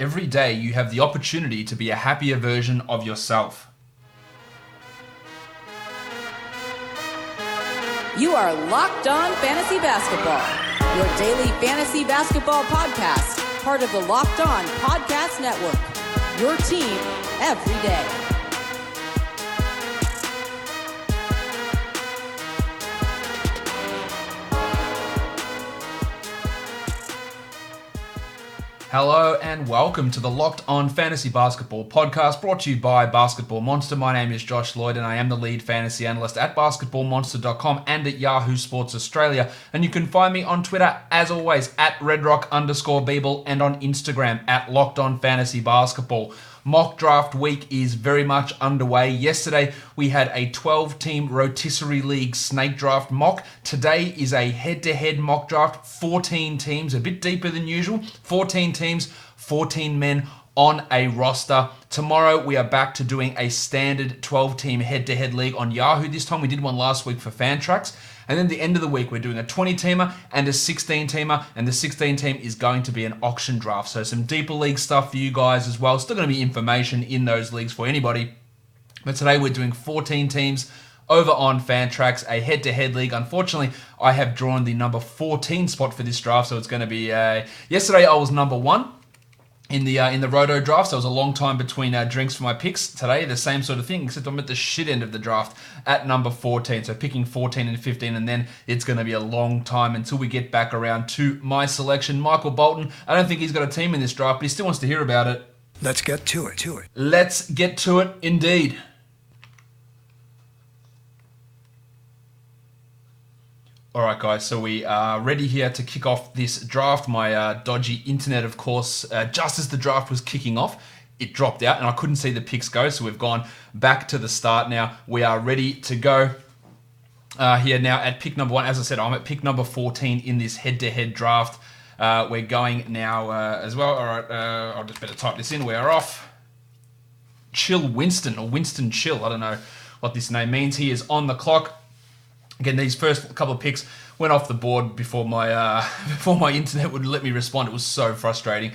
Every day you have the opportunity to be a happier version of yourself. You are Locked On Fantasy Basketball, your daily fantasy basketball podcast, part of the Locked On Podcast Network, your team every day. Hello and welcome to the Locked On Fantasy Basketball podcast brought to you by Basketball Monster. My name is Josh Lloyd and I am the lead fantasy analyst at basketballmonster.com and at Yahoo Sports Australia. And you can find me on Twitter, as always, at redrock_Beeble and on Instagram at Locked On Fantasy Basketball. Mock draft week is very much underway. Yesterday, we had a 12-team rotisserie league snake draft mock. Today is a head-to-head mock draft, 14 teams, a bit deeper than usual. 14 teams, 14 men on a roster. Tomorrow, we are back to doing a standard 12-team head-to-head league on Yahoo. This time, we did one last week for Fantrax. And then the end of the week, we're doing a 20-teamer and a 16-teamer, and the 16-team is going to be an auction draft. So some deeper league stuff for you guys as well. Still going to be information in those leagues for anybody. But today we're doing 14 teams over on Fantrax, a head-to-head league. Unfortunately, I have drawn the number 14 spot for this draft, so it's going to be... yesterday I was number 1. In the Roto draft, so it was a long time between drinks for my picks. Today, the same sort of thing, except I'm at the shit end of the draft at number 14. So picking 14 and 15, and then it's going to be a long time until we get back around to my selection. Michael Bolton, I don't think he's got a team in this draft, but he still wants to hear about it. Let's get to it. Let's get to it, indeed. All right, guys, so we are ready here to kick off this draft. My dodgy internet, of course, just as the draft was kicking off, it dropped out and I couldn't see the picks go. So we've gone back to the start now. We are ready to go here now at pick number 1. As I said, I'm at pick number 14 in this head-to-head draft. We're going now as well. All right, I'll just better type this in. We are off. Chill Winston, or Winston Chill. I don't know what this name means. He is on the clock. Again, these first couple of picks went off the board before my internet would let me respond. It was so frustrating.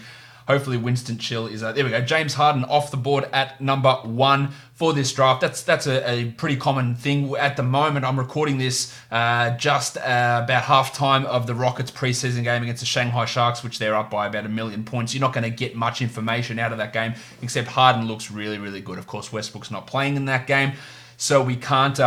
Hopefully Winston Chill is... there we go. James Harden off the board at number 1 for this draft. That's a pretty common thing. At the moment, I'm recording this just about halftime of the Rockets preseason game against the Shanghai Sharks, which they're up by about 1 million points. You're not going to get much information out of that game, except Harden looks really, really good. Of course, Westbrook's not playing in that game, so we can't...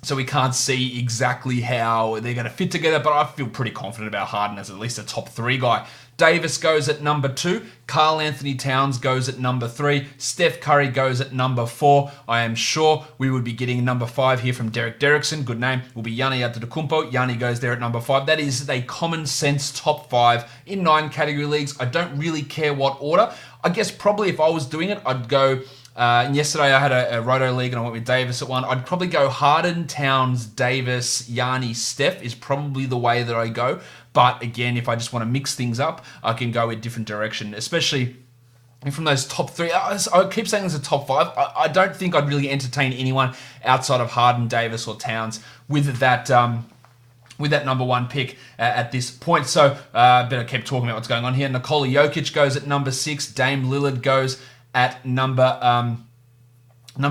So we can't see exactly how they're going to fit together, but I feel pretty confident about Harden as at least a top 3 guy. Davis goes at number 2. Karl Anthony Towns goes at number 3. Steph Curry goes at number 4. I am sure we would be getting number 5 here from Derek Derrickson. Good name. Will be Giannis Antetokounmpo. Giannis goes there at number 5. That is a common sense top 5 in 9 category leagues. I don't really care what order. I guess probably if I was doing it, I'd go... and yesterday I had a Roto League and I went with Davis at 1. I'd probably go Harden, Towns, Davis, Giannis, Steph is probably the way that I go. But again, if I just want to mix things up, I can go a different direction, especially from those top 3. I keep saying there's a top 5. I don't think I'd really entertain anyone outside of Harden, Davis, or Towns with that number 1 pick at this point. So better keep talking about what's going on here. Nikola Jokic goes at number 6. Dame Lillard goes at number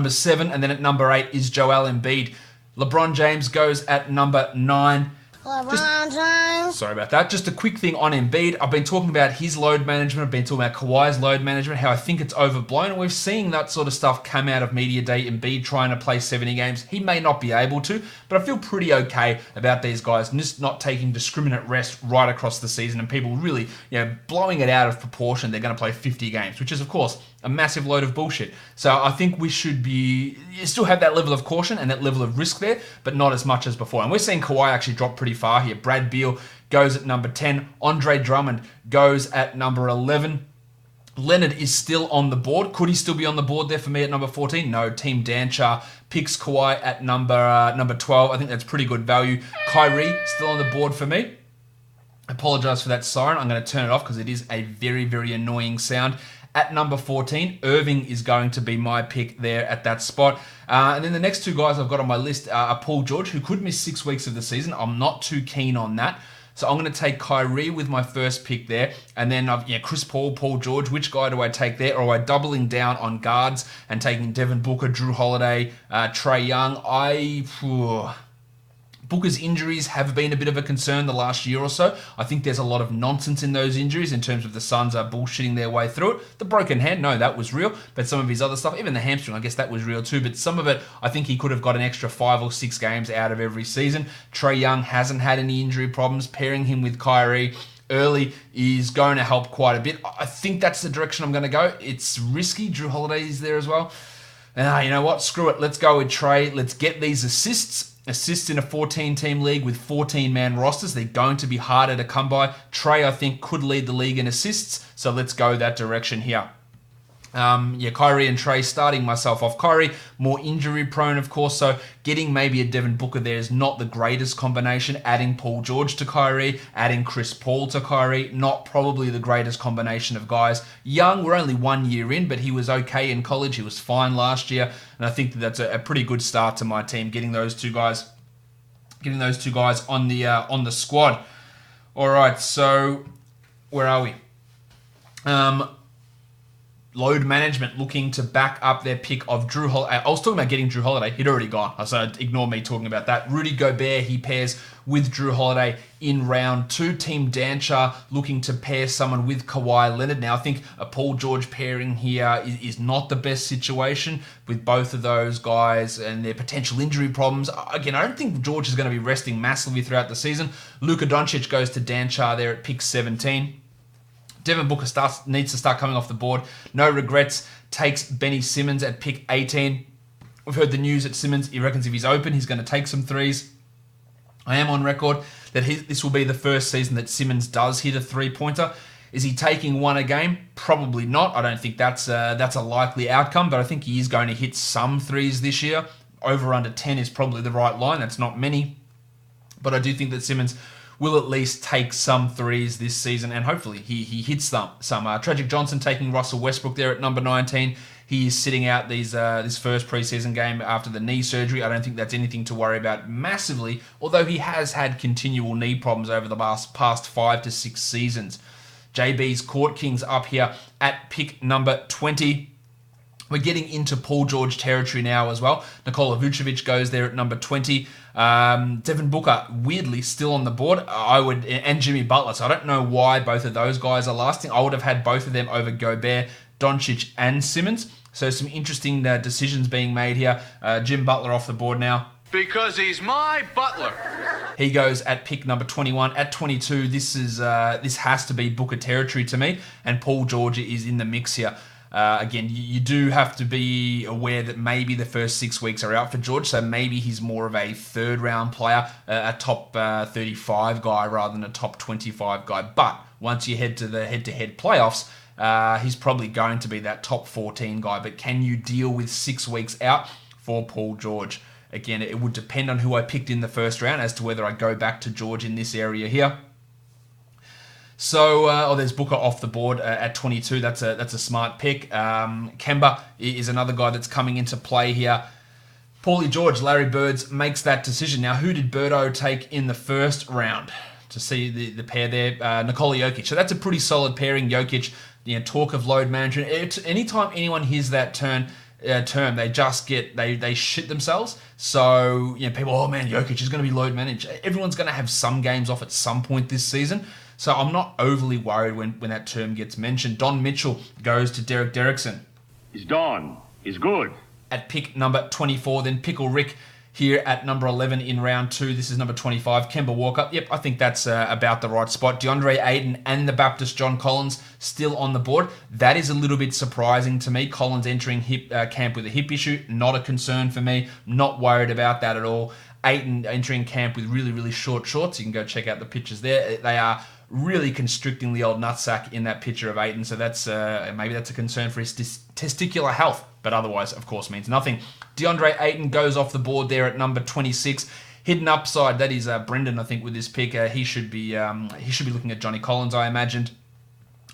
7, and then at number 8 is Joel Embiid. LeBron James goes at number 9. Sorry about that. Just a quick thing on Embiid. I've been talking about his load management. I've been talking about Kawhi's load management, how I think it's overblown. And we've seen that sort of stuff come out of media day. Embiid trying to play 70 games. He may not be able to, but I feel pretty okay about these guys just not taking discriminate rest right across the season and people really, blowing it out of proportion. They're going to play 50 games, which is, of course, a massive load of bullshit. So I think we should still have that level of caution and that level of risk there, but not as much as before. And we're seeing Kawhi actually drop pretty far here. Brad Beal goes at number 10. Andre Drummond goes at number 11. Leonard is still on the board. Could he still be on the board there for me at number 14? No. Team Danchar picks Kawhi at number 12. I think that's pretty good value. Kyrie still on the board for me. Apologize for that siren. I'm going to turn it off because it is a very, very annoying sound. At number 14, Irving is going to be my pick there at that spot. And then the next 2 guys I've got on my list are Paul George, who could miss 6 weeks of the season. I'm not too keen on that. So I'm going to take Kyrie with my first pick there. And then Chris Paul, Paul George. Which guy do I take there? Or am I doubling down on guards and taking Devin Booker, Drew Holiday, Trae Young? Booker's injuries have been a bit of a concern the last year or so. I think there's a lot of nonsense in those injuries in terms of the Suns are bullshitting their way through it. The broken hand, no, that was real. But some of his other stuff, even the hamstring, I guess that was real too. But some of it, I think he could have got an extra 5 or 6 games out of every season. Trae Young hasn't had any injury problems. Pairing him with Kyrie early is going to help quite a bit. I think that's the direction I'm going to go. It's risky. Drew Holiday is there as well. You know what? Screw it. Let's go with Trae. Let's get these assists. Assists in a 14-team league with 14-man rosters. They're going to be harder to come by. Trae, I think, could lead the league in assists. So let's go that direction here. Kyrie and Trae starting myself off. Kyrie, more injury prone, of course, so getting maybe a Devin Booker there is not the greatest combination. Adding Paul George to Kyrie, adding Chris Paul to Kyrie, not probably the greatest combination of guys. Young, we're only 1 year in, but he was okay in college. He was fine last year, and I think that's a pretty good start to my team, getting those two guys on the squad. All right, so where are we? Load management looking to back up their pick of Drew Holiday. I was talking about getting Drew Holiday. He'd already gone, so ignore me talking about that. Rudy Gobert, he pairs with Drew Holiday in round 2. Team Danchar looking to pair someone with Kawhi Leonard. Now, I think a Paul George pairing here is not the best situation with both of those guys and their potential injury problems. Again, I don't think George is going to be resting massively throughout the season. Luka Doncic goes to Danchar there at pick 17. Devin Booker needs to start coming off the board. No regrets. Takes Benny Simmons at pick 18. We've heard the news that Simmons, he reckons if he's open, he's going to take some threes. I am on record that this will be the first season that Simmons does hit a three-pointer. Is he taking one a game? Probably not. I don't think that's a likely outcome, but I think he is going to hit some threes this year. Over under 10 is probably the right line. That's not many. But I do think that Simmons will at least take some threes this season, and hopefully he hits some. Tragic Johnson taking Russell Westbrook there at number 19. He is sitting out this first preseason game after the knee surgery. I don't think that's anything to worry about massively, although he has had continual knee problems over the past 5 to 6 seasons. JB's Court Kings up here at pick number 20. We're getting into Paul George territory now as well. Nikola Vucevic goes there at number 20. Devin Booker, weirdly, still on the board. And Jimmy Butler. So I don't know why both of those guys are lasting. I would have had both of them over Gobert, Doncic, and Simmons. So some interesting decisions being made here. Jim Butler off the board now. Because he's my butler. He goes at pick number 21. At 22, this has to be Booker territory to me. And Paul George is in the mix here. Again, you do have to be aware that maybe the first 6 weeks are out for George, so maybe he's more of a third-round player, a top 35 guy rather than a top 25 guy. But once you head to the head-to-head playoffs, he's probably going to be that top 14 guy. But can you deal with 6 weeks out for Paul George? Again, it would depend on who I picked in the first round as to whether I go back to George in this area here. So, there's Booker off the board at 22. That's a smart pick. Kemba is another guy that's coming into play here. Paulie George, Larry Birds makes that decision. Now, who did Birdo take in the first round? To see the pair there, Nikola Jokic. So that's a pretty solid pairing. Jokic, talk of load management. Anytime anyone hears that term, they just they shit themselves. So people, oh man, Jokic is going to be load managed. Everyone's going to have some games off at some point this season. So I'm not overly worried when that term gets mentioned. Don Mitchell goes to Derek Derrickson. He's Don. He's good. At pick number 24, then Pickle Rick here at number 11 in round 2. This is number 25, Kemba Walker. Yep, I think that's about the right spot. DeAndre Ayton and the Baptist John Collins still on the board. That is a little bit surprising to me. Collins entering camp with a hip issue. Not a concern for me. Not worried about that at all. Ayton entering camp with really, really short shorts. You can go check out the pictures there. They are really constricting the old nutsack in that picture of Ayton. So that's maybe that's a concern for his testicular health. But otherwise, of course, means nothing. DeAndre Ayton goes off the board there at number 26. Hidden upside, that is Brendan, I think, with this pick. He should be looking at Johnny Collins, I imagined.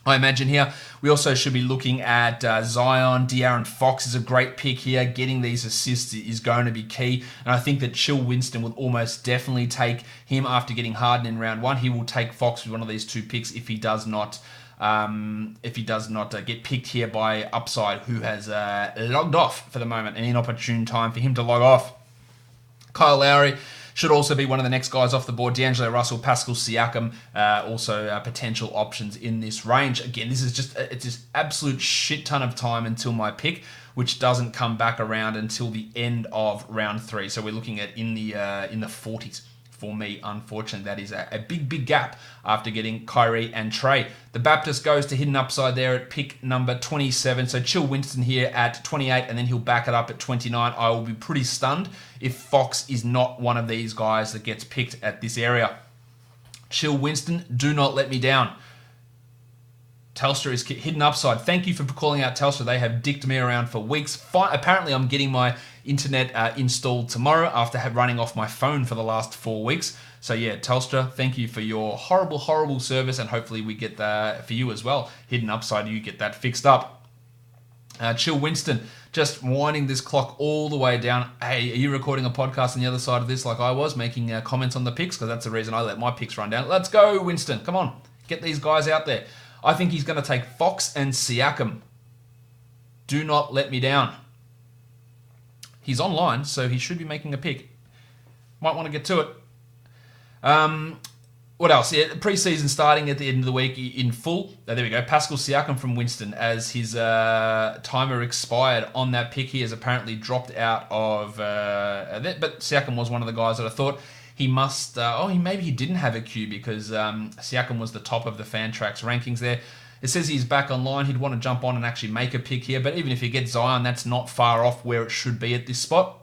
I imagine here we also should be looking at Zion. De'Aaron Fox is a great pick here. Getting these assists is going to be key. And I think that Chill Winston will almost definitely take him after getting Harden in round 1. He will take Fox with one of these 2 picks if he does not get picked here by Upside, who has logged off for the moment. An inopportune time for him to log off. Kyle Lowry should also be one of the next guys off the board. D'Angelo Russell, Pascal Siakam, also potential options in this range. Again, this is just absolute shit ton of time until my pick, which doesn't come back around until the end of round 3. So we're looking at in the 40s. For me, unfortunately, that is a big gap after getting Kyrie and Trey. The Baptist goes to hidden upside there at pick number 27. So Chill Winston here at 28, and then he'll back it up at 29. I will be pretty stunned if Fox is not one of these guys that gets picked at this area. Chill Winston, do not let me down. Telstra is hidden upside. Thank you for calling out Telstra. They have dicked me around for weeks. Apparently, I'm getting my internet installed tomorrow after running off my phone for the last 4 weeks. So yeah, Telstra, thank you for your horrible service, and hopefully we get that for you as well. Hidden upside, you get that fixed up. Chill Winston, just winding this clock all the way down. Hey, are you recording a podcast on the other side of this like I was, making comments on the picks? Because that's the reason I let my picks run down. Let's go, Winston. Come on, get these guys out there. I think he's going to take Fox and Siakam. Do not let me down. He's online, so he should be making a pick. Might want to get to it. What else? Yeah, preseason starting at the end of the week in full. There we go. Pascal Siakam from Winston, as his timer expired on that pick. He has apparently dropped out of that, but Siakam was one of the guys that I thought he must. Maybe he didn't have a queue because Siakam was the top of the Fantrax rankings there. It says he's back online. He'd want to jump on and actually make a pick here, but even if he gets Zion, that's not far off where it should be at this spot.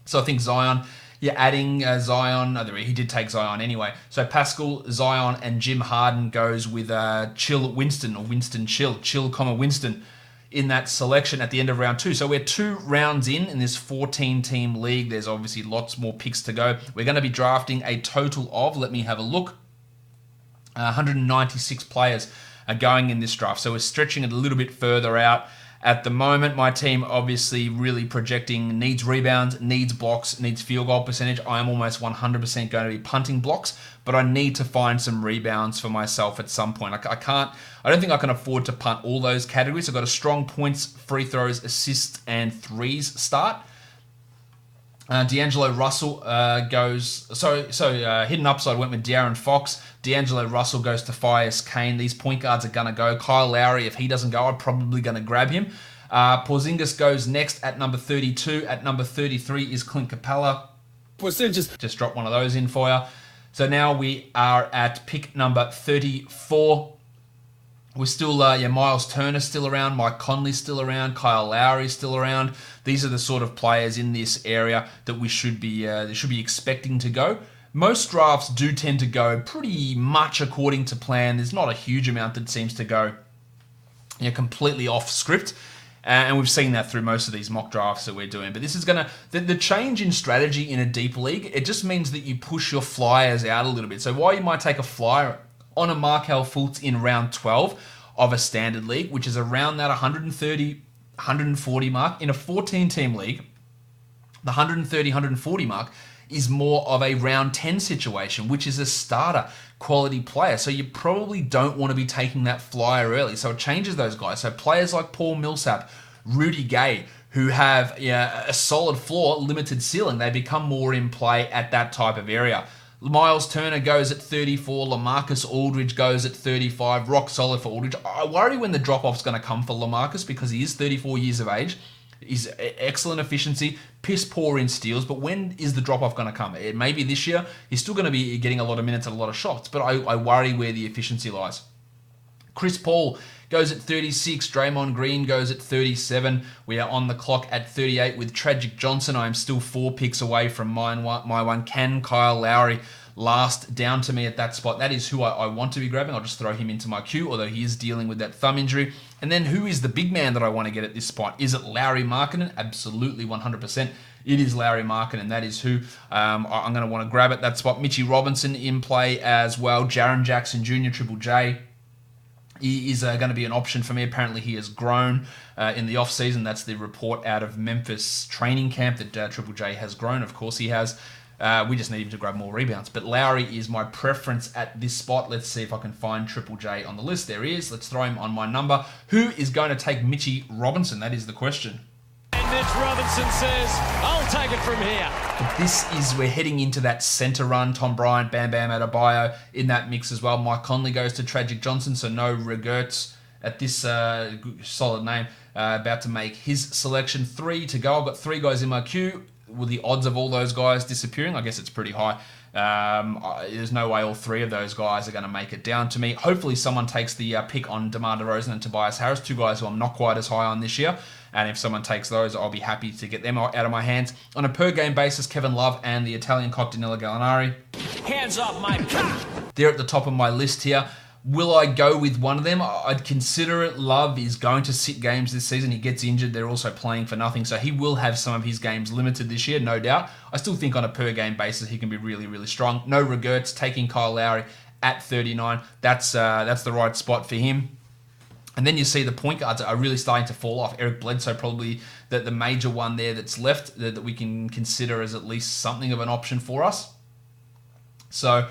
So I think Zion. You're adding Zion. He did take Zion anyway. So Pascal, Zion, and Jim Harden goes with Chill Winston, or Winston Chill, Winston in that selection at the end of round 2. So we're 2 rounds in this 14-team league. There's obviously lots more picks to go. We're going to be drafting a total of, let me have a look, 196 players are going in this draft. So we're stretching it a little bit further out. At the moment, my team obviously really projecting needs rebounds, needs blocks, needs field goal percentage. I am almost 100% going to be punting blocks, but I need to find some rebounds for myself at some point. I don't think I can afford to punt all those categories. I've got a strong points, free throws, assists, and threes start. D'Angelo Russell goes... hidden upside went with De'Aaron Fox. D'Angelo Russell goes to Fias Kane. These point guards are going to go. Kyle Lowry, if he doesn't go, I'm probably going to grab him. Porzingis goes next at number 32. At number 33 is Clint Capela. Just drop one of those in for you. So now we are at pick number 34. We're still, Miles Turner's still around, Mike Conley's still around, Kyle Lowry's still around. These are the sort of players in this area that we should be expecting to go. Most drafts do tend to go pretty much according to plan. There's not a huge amount that seems to go completely off script. And we've seen that through most of these mock drafts that we're doing. But this is going to... The change in strategy in a deep league, it just means that you push your flyers out a little bit. So while you might take a flyer on a Markelle Fultz in round 12 of a standard league, which is around that 130, 140 mark, in a 14-team league, the 130, 140 mark is more of a round 10 situation, which is a starter quality player. So you probably don't want to be taking that flyer early. So it changes those guys. So players like Paul Millsap, Rudy Gay, who have a solid floor, limited ceiling, they become more in play at that type of area. Miles Turner goes at 34. LaMarcus Aldridge goes at 35. Rock solid for Aldridge. I worry when the drop-off's going to come for LaMarcus because he is 34 years of age. He's excellent efficiency, piss poor in steals, but when is the drop-off going to come? Maybe this year. He's still going to be getting a lot of minutes and a lot of shots, but I worry where the efficiency lies. Chris Paul goes at 36. Draymond Green goes at 37. We are on the clock at 38 with Tragic Johnson. I am still 4 picks away from my one. Can Kyle Lowry last down to me at that spot? That is who I want to be grabbing. I'll just throw him into my queue, although he is dealing with that thumb injury. And then who is the big man that I want to get at this spot? Is it Lauri Markkanen? Absolutely, 100%. It is Lauri Markkanen. That is who I'm going to want to grab at that spot. Mitchie Robinson in play as well. Jaren Jackson Jr., Triple J He is going to be an option for me. Apparently, he has grown in the off-season. That's the report out of Memphis training camp that Triple J has grown. Of course, he has. We just need him to grab more rebounds. But Lowry is my preference at this spot. Let's see if I can find Triple J on the list. There he is. Let's throw him on my number. Who is going to take Mitchie Robinson? That is the question. And Mitch Robinson says, I'll take it from here. We're heading into that center run. Tom Bryant, Bam Bam Adebayo in that mix as well. Mike Conley goes to Tragic Johnson, so no regrets at this solid name. About to make his selection. 3 to go. I've got 3 guys in my queue. With the odds of all those guys disappearing, I guess it's pretty high. There's no way all 3 of those guys are going to make it down to me. Hopefully someone takes the pick on DeMar DeRozan and Tobias Harris, 2 guys who I'm not quite as high on this year. And if someone takes those, I'll be happy to get them out of my hands. On a per-game basis, Kevin Love and the Italian cock Danilo Gallinari. Hands off my cock. They're at the top of my list here. Will I go with one of them? I'd consider it. Love is going to sit games this season. He gets injured. They're also playing for nothing. So he will have some of his games limited this year, no doubt. I still think on a per-game basis, he can be really, really strong. No regrets. Taking Kyle Lowry at 39. That's the right spot for him. And then you see the point guards are really starting to fall off. Eric Bledsoe probably the major one there that's left that we can consider as at least something of an option for us. So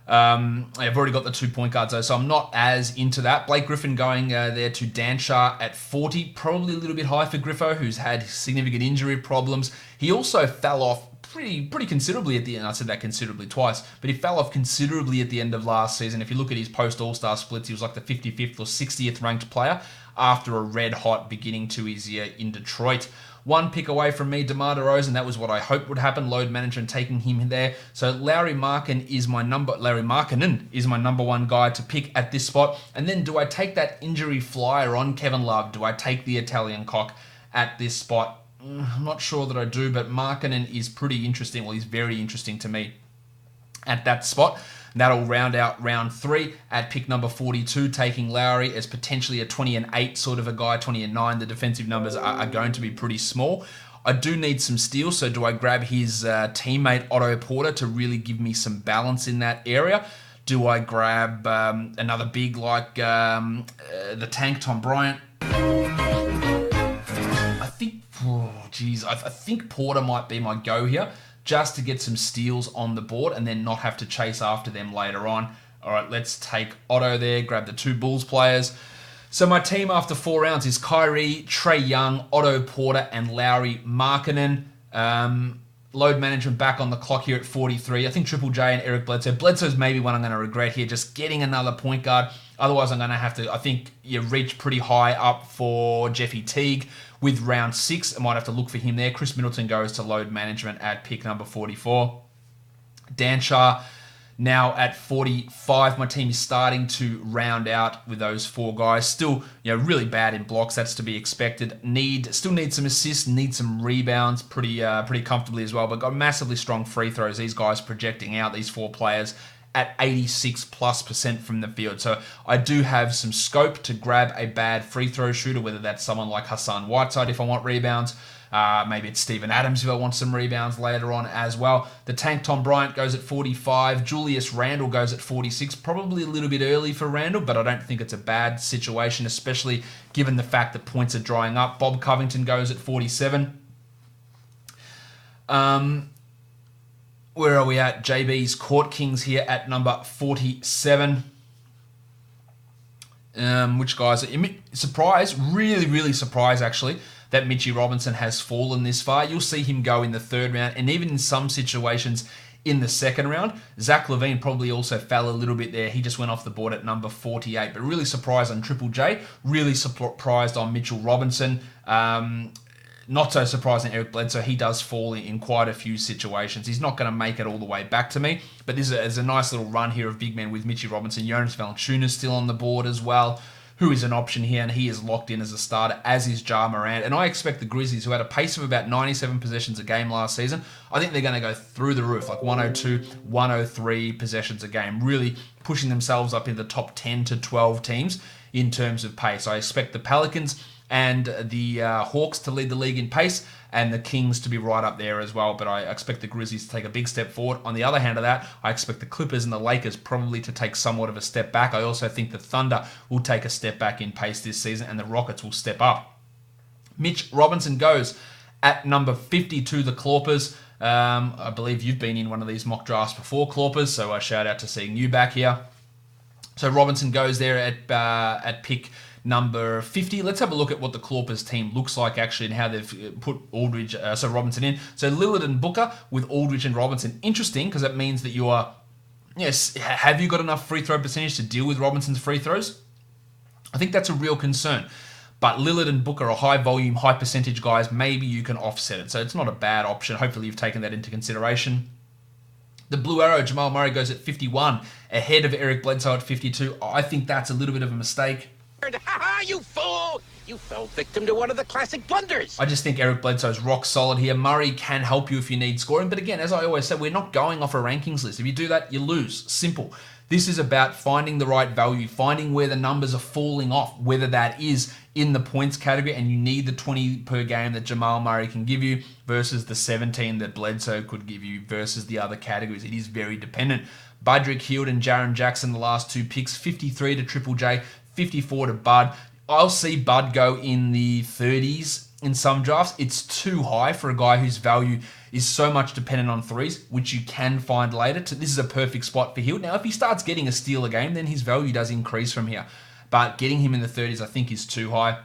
I've already got the 2 point guards though, so I'm not as into that. Blake Griffin going there to Danshar at 40, probably a little bit high for Griffo, who's had significant injury problems. He also fell off pretty considerably at the end. I said that considerably twice, but he fell off considerably at the end of last season. If you look at his post-All-Star splits, he was like the 55th or 60th ranked player after a red-hot beginning to his year in Detroit. 1 pick away from me, DeMar DeRozan. That was what I hoped would happen. Load management taking him there. So Larry Markkinen is my number 1 guy to pick at this spot. And then do I take that injury flyer on Kevin Love? Do I take the Italian cock at this spot? I'm not sure that I do, but Markkinen is pretty interesting. Well, he's very interesting to me at that spot. That'll round out round 3 at pick number 42, taking Lowry as potentially a 20-8 sort of a guy, 20-9. The defensive numbers are going to be pretty small. I do need some steals, so do I grab his teammate Otto Porter to really give me some balance in that area? Do I grab another big like the tank Tom Bryant? I think Porter might be my go here, just to get some steals on the board and then not have to chase after them later on. All right, let's take Otto there, grab the 2 Bulls players. So my team after 4 rounds is Kyrie, Trae Young, Otto Porter, and Lauri Markkanen. Load management back on the clock here at 43. I think Triple J and Eric Bledsoe. Bledsoe's maybe one I'm going to regret here, just getting another point guard. Otherwise, I'm going to have to, I think, reach pretty high up for Jeffy Teague with round 6. I might have to look for him there. Chris Middleton goes to load management at pick number 44. Danshar now at 45. My team is starting to round out with those 4 guys. Still, really bad in blocks. That's to be expected. Still need some assists, need some rebounds pretty comfortably as well. But got massively strong free throws. These guys projecting out, these 4 players, at 86+% from the field. So I do have some scope to grab a bad free throw shooter, whether that's someone like Hassan Whiteside if I want rebounds. Maybe it's Steven Adams if I want some rebounds later on as well. The tank Tom Bryant goes at 45. Julius Randle goes at 46. Probably a little bit early for Randle, but I don't think it's a bad situation, especially given the fact that points are drying up. Bob Covington goes at 47. Where are we at? JB's Court Kings here at number 47. Which guys are surprised, really surprised actually, that Mitchie Robinson has fallen this far. You'll see him go in the 3rd round and even in some situations in the 2nd round. Zach LaVine probably also fell a little bit there. He just went off the board at number 48, but really surprised on Triple J, really surprised on Mitchell Robinson. Not so surprising, Eric Bledsoe. He does fall in quite a few situations. He's not going to make it all the way back to me, but this is a nice little run here of big men with Mitchie Robinson. Jonas Valanciunas still on the board as well, who is an option here, and he is locked in as a starter, as is Ja Morant. And I expect the Grizzlies, who had a pace of about 97 possessions a game last season, I think they're going to go through the roof, like 102, 103 possessions a game, really pushing themselves up in the top 10 to 12 teams in terms of pace. I expect the Pelicans and the Hawks to lead the league in pace, and the Kings to be right up there as well. But I expect the Grizzlies to take a big step forward. On the other hand of that, I expect the Clippers and the Lakers probably to take somewhat of a step back. I also think the Thunder will take a step back in pace this season, and the Rockets will step up. Mitch Robinson goes at number 50 to the Clawpers. I believe you've been in one of these mock drafts before, Clawpers, so a shout out to seeing you back here. So Robinson goes there at pick number 50. Let's have a look at what the Clawpers team looks like actually and how they've put Robinson in. So Lillard and Booker with Aldridge and Robinson. Interesting, because that means that you are, yes, have you got enough free throw percentage to deal with Robinson's free throws? I think that's a real concern. But Lillard and Booker are high volume, high percentage guys. Maybe you can offset it. So it's not a bad option. Hopefully you've taken that into consideration. The Blue Arrow, Jamal Murray, goes at 51, ahead of Eric Bledsoe at 52. I think that's a little bit of a mistake. Ha-ha, you fool! You fell victim to one of the classic blunders. I just think Eric Bledsoe's rock solid here. Murray can help you if you need scoring. But again, as I always say, we're not going off a rankings list. If you do that, you lose. Simple. This is about finding the right value, finding where the numbers are falling off, whether that is in the points category and you need the 20 per game that Jamal Murray can give you versus the 17 that Bledsoe could give you versus the other categories. It is very dependent. Budrick Hield and Jaren Jackson, the last two picks, 53 to Triple J, 54 to Bud. I'll see Bud go in the 30s in some drafts. It's too high for a guy whose value is so much dependent on threes, which you can find later. This is a perfect spot for Hield. Now, if he starts getting a steal a game, then his value does increase from here. But getting him in the 30s, I think, is too high.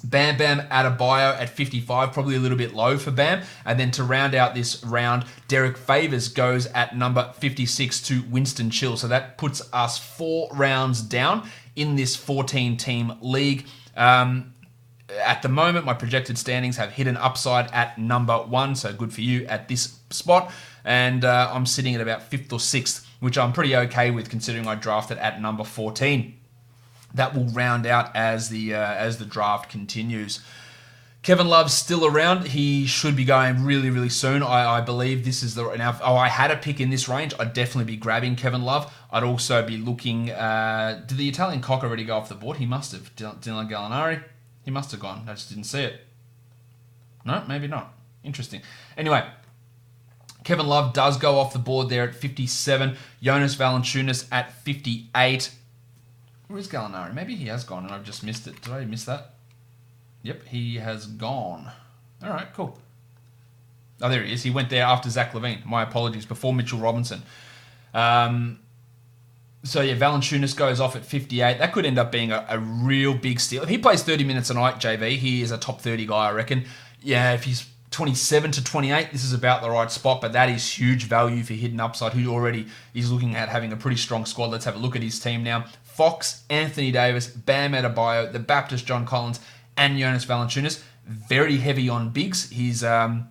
Bam Bam Adebayo at 55, probably a little bit low for Bam. And then to round out this round, Derek Favors goes at number 56 to Winston Chill. So that puts us 4 rounds down in this 14-team league. At the moment, my projected standings have hidden upside at number 1, so good for you at this spot. And I'm sitting at about 5th or 6th, which I'm pretty okay with considering I drafted at number 14. That will round out as the draft continues. Kevin Love's still around. He should be going really, really soon. I believe this is the... Now, I had a pick in this range. I'd definitely be grabbing Kevin Love. I'd also be looking... did the Italian cock already go off the board? He must have. Dylan Gallinari? He must have gone. I just didn't see it. No, maybe not. Interesting. Anyway, Kevin Love does go off the board there at 57. Jonas Valanciunas at 58. Where is Gallinari? Maybe he has gone and I've just missed it. Did I miss that? Yep, he has gone. All right, cool. Oh, there he is. He went there after Zach LaVine. My apologies. Before Mitchell Robinson. So, yeah, Valanciunas goes off at 58. That could end up being a real big steal. If he plays 30 minutes a night, JV, he is a top 30 guy, I reckon. Yeah, if he's 27 to 28, this is about the right spot, but that is huge value for hidden upside, who already is looking at having a pretty strong squad. Let's have a look at his team now. Fox, Anthony Davis, Bam Adebayo, the Baptist John Collins, and Jonas Valanciunas. Very heavy on bigs. He's, I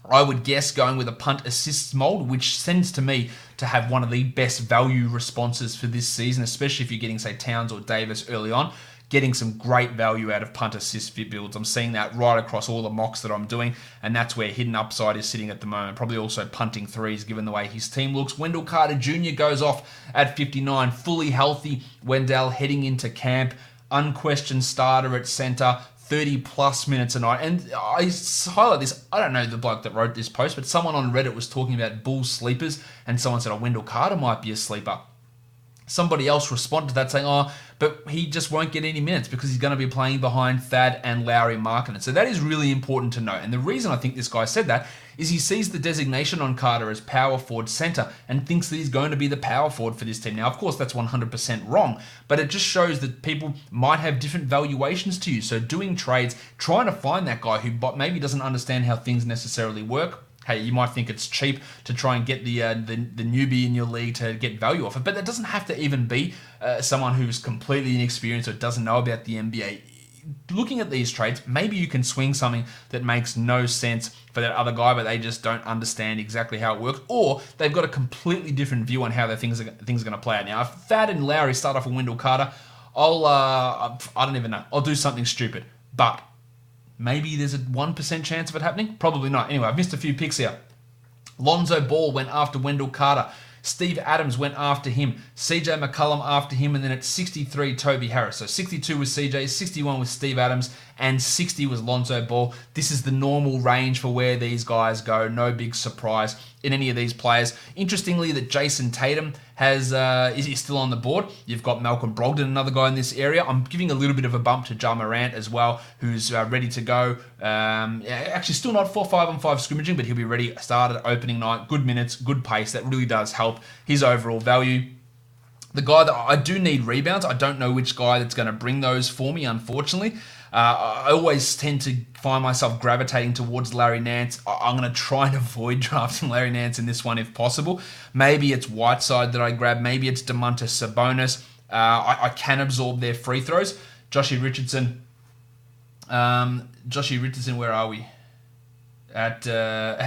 would guess, going with a punt assists mold, which sends to me to have one of the best value responses for this season, especially if you're getting, say, Towns or Davis early on. Getting some great value out of punt assist fit builds. I'm seeing that right across all the mocks that I'm doing, and that's where hidden upside is sitting at the moment. Probably also punting threes, given the way his team looks. Wendell Carter Jr. goes off at 59, fully healthy. Wendell heading into camp, unquestioned starter at center, 30-plus minutes a night. And I highlight this, I don't know the bloke that wrote this post, but someone on Reddit was talking about Bulls sleepers, and someone said, Wendell Carter might be a sleeper. Somebody else responded to that saying, but he just won't get any minutes because he's going to be playing behind Thad and Lauri Markkanen. So that is really important to note. And the reason I think this guy said that is he sees the designation on Carter as power forward center and thinks that he's going to be the power forward for this team. Now, of course, that's 100% wrong, but it just shows that people might have different valuations to you. So doing trades, trying to find that guy who maybe doesn't understand how things necessarily work. Hey, you might think it's cheap to try and get the newbie in your league to get value off it, but that doesn't have to even be someone who's completely inexperienced or doesn't know about the NBA. Looking at these trades, maybe you can swing something that makes no sense for that other guy, but they just don't understand exactly how it works, or they've got a completely different view on how their things are going to play out. Now, if Thad and Lowry start off with Wendell Carter, I don't even know. I'll do something stupid, but maybe there's a 1% chance of it happening. Probably not. Anyway, I've missed a few picks here. Lonzo Ball went after Wendell Carter. Steve Adams went after him. CJ McCollum after him. And then at 63, Toby Harris. So 62 was CJ, 61 was Steve Adams, and 60 was Lonzo Ball. This is the normal range for where these guys go. No big surprise in any of these players. Interestingly, that Jason Tatum is still on the board. You've got Malcolm Brogdon, another guy in this area. I'm giving a little bit of a bump to Ja Morant as well, who's ready to go. Actually, still not 5-on-5 scrimmaging, but he'll be ready. Started opening night, good minutes, good pace. That really does help his overall value. The guy that I do need rebounds, I don't know which guy that's going to bring those for me, unfortunately. I always tend to find myself gravitating towards Larry Nance. I'm going to try and avoid drafting Larry Nance in this one if possible. Maybe it's Whiteside that I grab. Maybe it's Domantas Sabonis. I can absorb their free throws. Joshie Richardson, where are we? At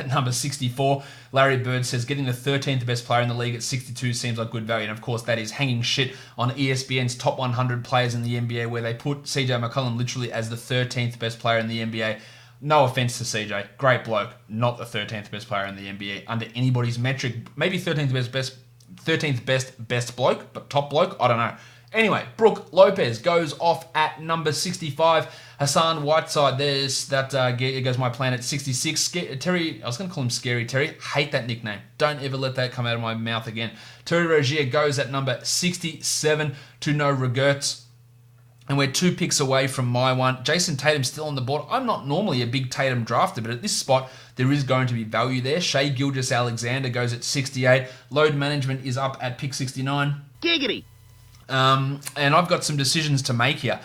number 64, Larry Bird says getting the 13th best player in the league at 62 seems like good value. And of course, that is hanging shit on ESPN's top 100 players in the NBA, where they put CJ McCollum literally as the 13th best player in the NBA. No offense to CJ, great bloke, not the 13th best player in the NBA under anybody's metric. Maybe 13th best bloke, but top bloke, I don't know. Anyway, Brook Lopez goes off at number 65. Hassan Whiteside, there's that goes my plan at 66. Terry, I was going to call him Scary Terry. Hate that nickname. Don't ever let that come out of my mouth again. Terry Rozier goes at number 67 to no regrets. And we're 2 picks away from my one. Jason Tatum's still on the board. I'm not normally a big Tatum drafter, but at this spot, there is going to be value there. Shai Gilgeous-Alexander goes at 68. Load management is up at pick 69. Giggity. And I've got some decisions to make here.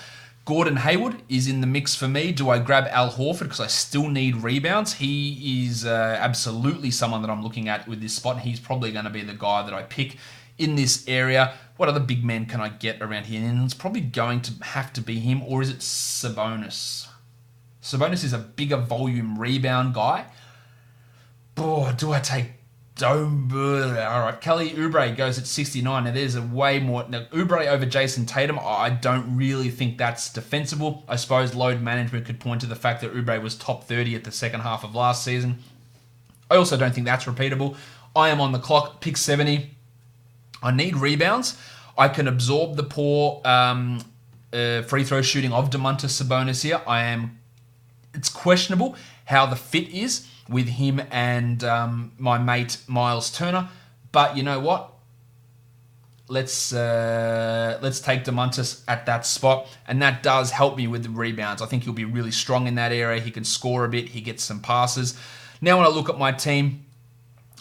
Gordon Hayward is in the mix for me. Do I grab Al Horford because I still need rebounds? He is absolutely someone that I'm looking at with this spot. He's probably going to be the guy that I pick in this area. What other big men can I get around here? And it's probably going to have to be him, or is it Sabonis? Sabonis is a bigger volume rebound guy. Boy, do I take all right, Kelly Oubre goes at 69. Now, there's a way more. Now, Oubre over Jason Tatum, I don't really think that's defensible. I suppose load management could point to the fact that Oubre was top 30 at the second half of last season. I also don't think that's repeatable. I am on the clock, pick 70. I need rebounds. I can absorb the poor free throw shooting of Domantas Sabonis here. It's questionable how the fit is with him and my mate Miles Turner, but you know what? Let's take Domantas at that spot, and that does help me with the rebounds. I think he'll be really strong in that area. He can score a bit. He gets some passes. Now, when I look at my team,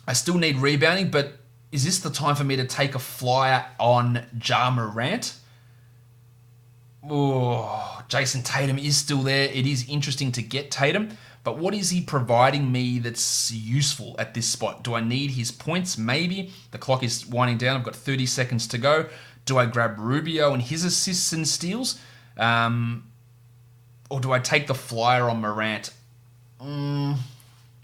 I still need rebounding, but is this the time for me to take a flyer on Ja Morant? Oh, Jason Tatum is still there. It is interesting to get Tatum, but what is he providing me that's useful at this spot? Do I need his points? Maybe. The clock is winding down. I've got 30 seconds to go. Do I grab Rubio and his assists and steals? Or do I take the flyer on Morant? You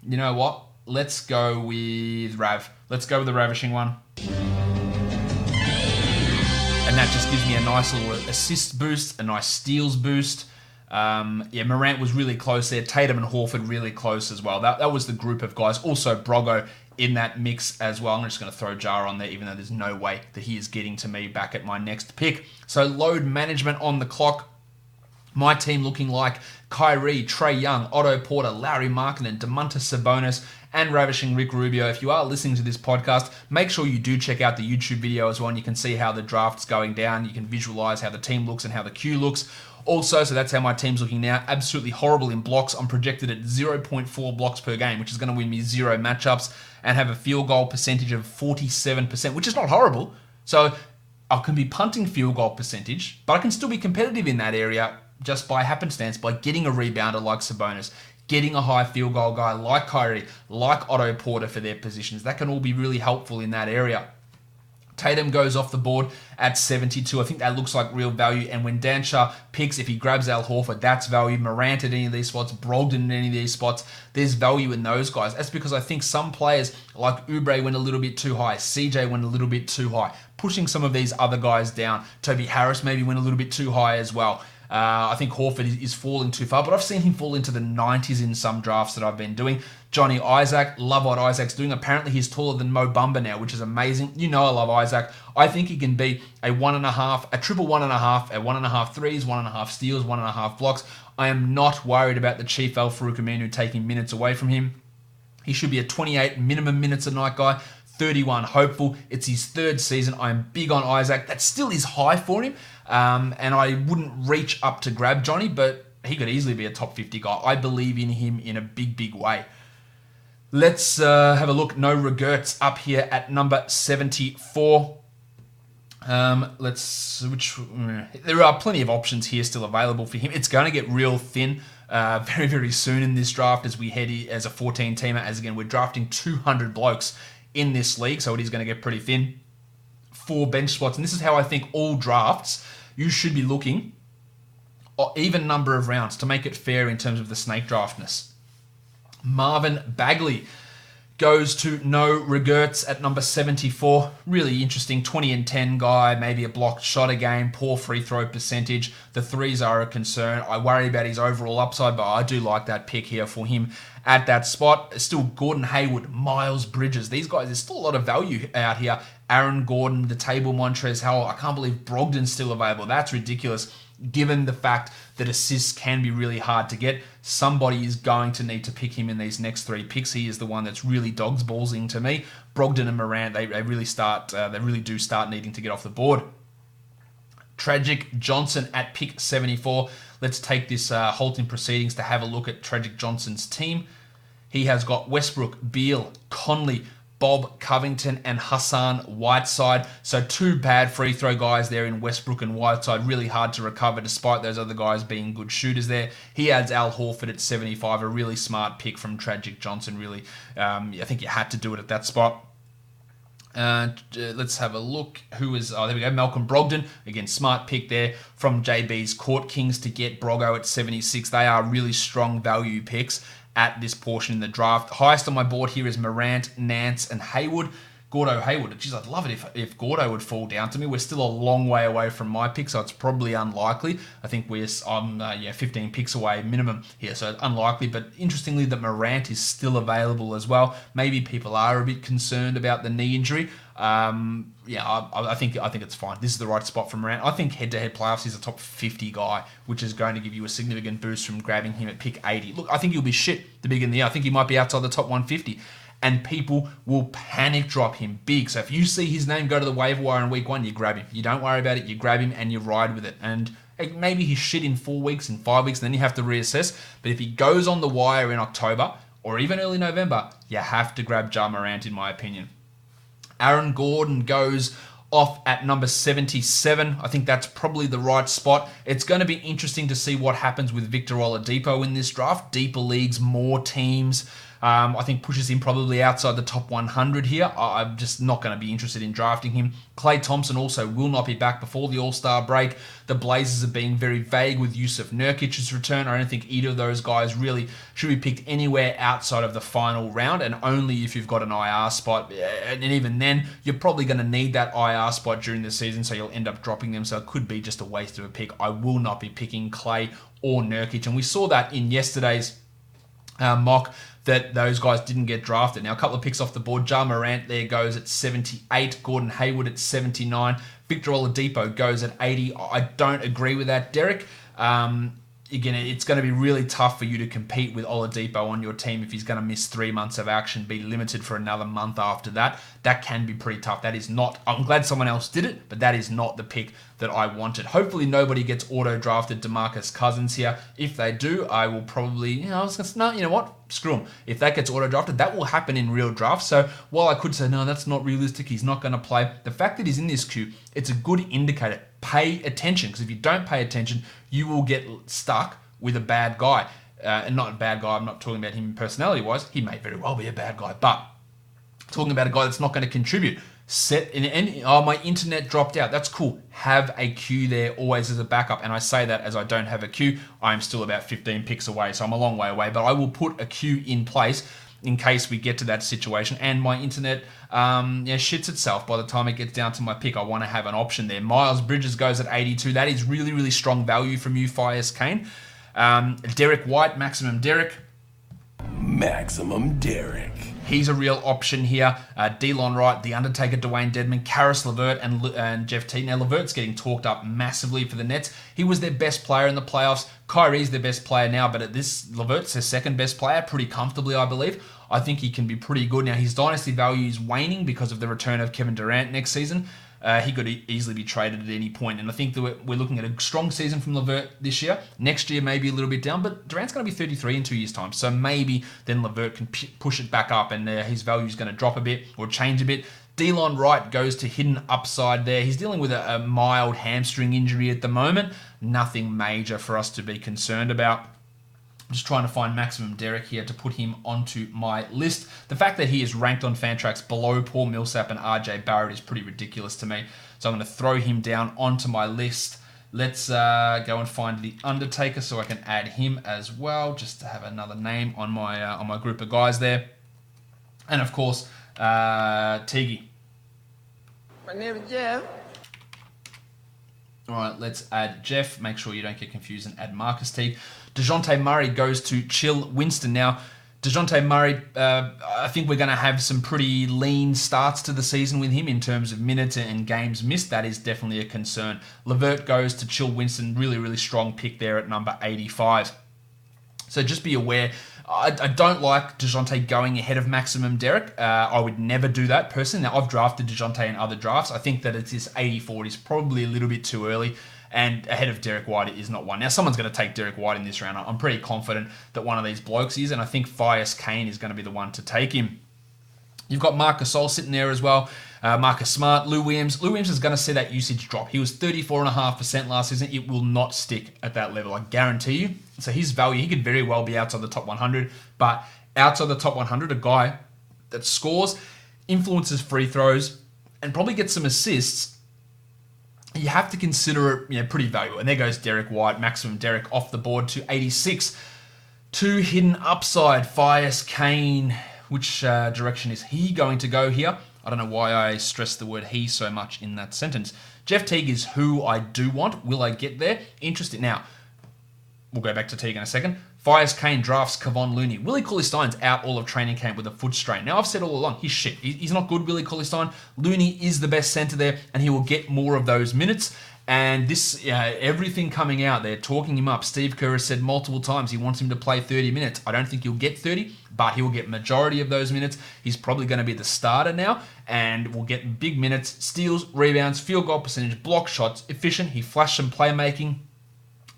know what? Let's go with Rav. Let's go with the ravishing one. And that just gives me a nice little assist boost, a nice steals boost. Morant was really close there. Tatum and Horford really close as well. That was the group of guys. Also, Brogo in that mix as well. I'm just going to throw Jar on there, even though there's no way that he is getting to me back at my next pick. So load management on the clock. My team looking like Kyrie, Trae Young, Otto Porter, Larry Markkinen, Domantas Sabonis, and ravishing Rick Rubio. If you are listening to this podcast, make sure you do check out the YouTube video as well, and you can see how the draft's going down. You can visualize how the team looks and how the queue looks. Also, so that's how my team's looking now. Absolutely horrible in blocks. I'm projected at 0.4 blocks per game, which is going to win me 0 matchups, and have a field goal percentage of 47%, which is not horrible. So I can be punting field goal percentage, but I can still be competitive in that area just by happenstance, by getting a rebounder like Sabonis, getting a high field goal guy like Kyrie, like Otto Porter for their positions. That can all be really helpful in that area. Tatum goes off the board at 72. I think that looks like real value. And when Dansha picks, if he grabs Al Horford, that's value. Morant at any of these spots, Brogdon at any of these spots, there's value in those guys. That's because I think some players like Oubre went a little bit too high. CJ went a little bit too high, pushing some of these other guys down. Toby Harris maybe went a little bit too high as well. I think Horford is falling too far, but I've seen him fall into the 90s in some drafts that I've been doing. Johnny Isaac. Love what Isaac's doing. Apparently he's taller than Mo Bamba now, which is amazing. You know I love Isaac. I think he can be a 1.5, a triple 1.5, a 1.5 threes, 1.5 steals, 1.5 blocks. I am not worried about the Chief El Farouk Aminu taking minutes away from him. He should be a 28 minimum minutes a night guy, 31 hopeful. It's his third season. I'm big on Isaac. That still is high for him, and I wouldn't reach up to grab Johnny, but he could easily be a top 50 guy. I believe in him in a big, big way. Let's have a look. No regrets up here at number 74. There are plenty of options here still available for him. It's going to get real thin very, very soon in this draft as we head as a 14-teamer. As again, we're drafting 200 blokes in this league, so it is going to get pretty thin. 4 bench spots, and this is how I think all drafts, you should be looking even number of rounds to make it fair in terms of the snake draftness. Marvin Bagley goes to no regrets at number 74. Really interesting 20 and 10 guy, maybe a blocked shot a game, poor free throw percentage. The threes are a concern. I worry about his overall upside, but I do like that pick here for him at that spot. Still Gordon Hayward, Miles Bridges. These guys, there's still a lot of value out here. Aaron Gordon, the table Montrezl Harrell. I can't believe Brogdon's still available. That's ridiculous. Given the fact that assists can be really hard to get, somebody is going to need to pick him in these next 3 picks. He is the one that's really dog's ballsing to me. Brogdon and Morant, they really do start needing to get off the board. Tragic Johnson at pick 74. Let's take this halt in proceedings to have a look at Tragic Johnson's team. He has got Westbrook, Beal, Conley, Bob Covington, and Hassan Whiteside. So 2 bad free throw guys there in Westbrook and Whiteside. Really hard to recover despite those other guys being good shooters there. He adds Al Horford at 75. A really smart pick from Tragic Johnson, really. I think you had to do it at that spot. Let's have a look. There we go. Malcolm Brogdon. Again, smart pick there from JB's Court Kings to get Brogo at 76. They are really strong value picks at this portion in the draft. Highest on my board here is Morant, Nance, and Hayward. Gordo Hayward. Geez, I'd love it if Gordo would fall down to me. We're still a long way away from my pick, so it's probably unlikely. I think I'm 15 picks away minimum here, so it's unlikely. But interestingly, that Morant is still available as well. Maybe people are a bit concerned about the knee injury. I think it's fine. This is the right spot for Morant. I think head-to-head playoffs he's a top 50 guy, which is going to give you a significant boost from grabbing him at pick 80. Look, I think he'll be shit to begin the year. I think he might be outside the top 150. And people will panic drop him big. So if you see his name go to the waiver wire in week 1, you grab him. You don't worry about it. You grab him and you ride with it. And maybe he's shit in 4 weeks, in 5 weeks, and then you have to reassess. But if he goes on the wire in October or even early November, you have to grab Ja Morant, in my opinion. Aaron Gordon goes off at number 77. I think that's probably the right spot. It's going to be interesting to see what happens with Victor Oladipo in this draft. Deeper leagues, more teams. I think pushes him probably outside the top 100 here. I'm just not going to be interested in drafting him. Klay Thompson also will not be back before the All-Star break. The Blazers have been very vague with Yusuf Nurkic's return. I don't think either of those guys really should be picked anywhere outside of the final round, and only if you've got an IR spot. And even then, you're probably going to need that IR spot during the season, so you'll end up dropping them. So it could be just a waste of a pick. I will not be picking Klay or Nurkic, and we saw that in yesterday's mock, that those guys didn't get drafted. Now, a couple of picks off the board. Ja Morant there goes at 78. Gordon Hayward at 79. Victor Oladipo goes at 80. I don't agree with that, Derek. Again, it's going to be really tough for you to compete with Oladipo on your team if he's going to miss 3 months of action, be limited for another month after that. That can be pretty tough. That is not... I'm glad someone else did it, but that is not the pick that I wanted. Hopefully nobody gets auto-drafted DeMarcus Cousins here. If they do, I will probably... you know what? Screw them. If that gets auto-drafted, that will happen in real drafts. So while I could say, no, that's not realistic, he's not going to play, the fact that he's in this queue, it's a good indicator. Pay attention, because if you don't pay attention, you will get stuck with a bad guy. And not a bad guy, I'm not talking about him personality-wise. He may very well be a bad guy, but talking about a guy that's not going to contribute. My internet dropped out. That's cool. Have a queue there always as a backup. And I say that as I don't have a queue. I'm still about 15 picks away, so I'm a long way away. But I will put a queue in place in case we get to that situation. And my internet shits itself by the time it gets down to my pick. I want to have an option there. Miles Bridges goes at 82. That is really, really strong value from you, Fias Kane. Derek White, Maximum Derek. Maximum Derrick. He's a real option here. Delon Wright, The Undertaker, Dwayne Dedman, Karis LeVert, and Jeff Teague. Now, LeVert's getting talked up massively for the Nets. He was their best player in the playoffs. Kyrie's their best player now, but at this, LeVert's their second best player, pretty comfortably, I believe. I think he can be pretty good. Now, his dynasty value is waning because of the return of Kevin Durant next season. He could easily be traded at any point, and I think that we're looking at a strong season from LeVert this year. Next year, maybe a little bit down, but Durant's going to be 33 in 2 years' time, so maybe then LeVert can push it back up, and his value is going to drop a bit or change a bit. Delon Wright goes to hidden upside there. He's dealing with a mild hamstring injury at the moment. Nothing major for us to be concerned about. Just trying to find Maximum Derrick here to put him onto my list. The fact that he is ranked on Fantrax below Paul Millsap and RJ Barrett is pretty ridiculous to me. So I'm going to throw him down onto my list. Let's go and find The Undertaker so I can add him as well, just to have another name on my group of guys there. And of course, Tiggy. My name is Jeff. All right, let's add Jeff. Make sure you don't get confused and add Marcus Teague. DeJounte Murray goes to Chill Winston. Now, DeJounte Murray, I think we're going to have some pretty lean starts to the season with him in terms of minutes and games missed. That is definitely a concern. LeVert goes to Chill Winston. Really, really strong pick there at number 85. So just be aware. I don't like DeJounte going ahead of Maximum Derrick. I would never do that personally. Now, I've drafted DeJounte in other drafts. I think that it's his 84 is probably a little bit too early. And ahead of Derrick White is not one. Now, someone's going to take Derrick White in this round. I'm pretty confident that one of these blokes is, and I think Fias Kane is going to be the one to take him. You've got Marc Gasol sitting there as well. Marcus Smart, Lou Williams. Lou Williams is going to see that usage drop. He was 34.5% last season. It will not stick at that level, I guarantee you. So his value, he could very well be outside the top 100, but outside the top 100, a guy that scores, influences free throws, and probably gets some assists, you have to consider it pretty valuable. And there goes Derrick White, Maximum Derrick off the board to 86. Two hidden upside, Fias Kane. Which direction is he going to go here? I don't know why I stressed the word he so much in that sentence. Jeff Teague is who I do want. Will I get there? Interesting. Now, we'll go back to Teague in a second. Fias Kane drafts Kevon Looney. Willie Cauley-Stein's out all of training camp with a foot strain. Now, I've said all along, he's shit. He's not good, Willie Cauley-Stein. Looney is the best center there, and he will get more of those minutes. And this, everything coming out, they're talking him up. Steve Kerr has said multiple times he wants him to play 30 minutes. I don't think he'll get 30, but he will get majority of those minutes. He's probably going to be the starter now, and will get big minutes, steals, rebounds, field goal percentage, block shots, efficient. He flashed some playmaking.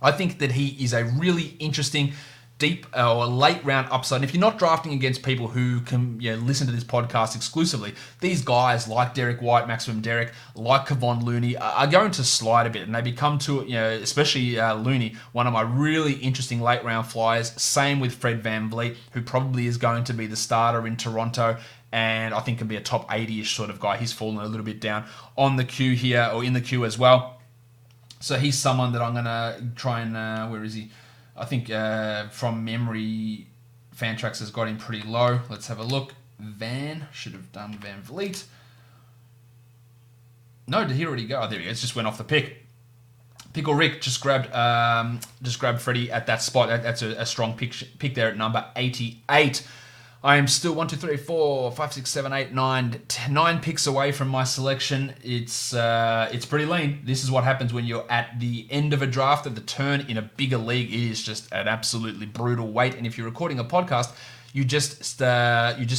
I think that he is a really interesting deep or late round upside. And if you're not drafting against people who can listen to this podcast exclusively, these guys like Derrick White, Maximum Derrick, like Kevon Looney are going to slide a bit, and they become especially Looney, one of my really interesting late round flyers. Same with Fred VanVleet, who probably is going to be the starter in Toronto, and I think can be a top 80-ish sort of guy. He's fallen a little bit down on the queue here, or in the queue as well. So he's someone that I'm going to try and, where is he? I think from memory, Fantrax has got him pretty low. Let's have a look. Should have done VanVleet. No, did he already go? Oh, there he is. Just went off the pick. Pickle Rick just grabbed Freddie at that spot. That's a strong pick there at number 88. I am still 1, 2, 3, 4, 5, 6, 7, 8, 9, 9 picks away from my selection. It's pretty lean. This is what happens when you're at the end of a draft, at the turn in a bigger league. It is just an absolutely brutal wait. And if you're recording a podcast, you just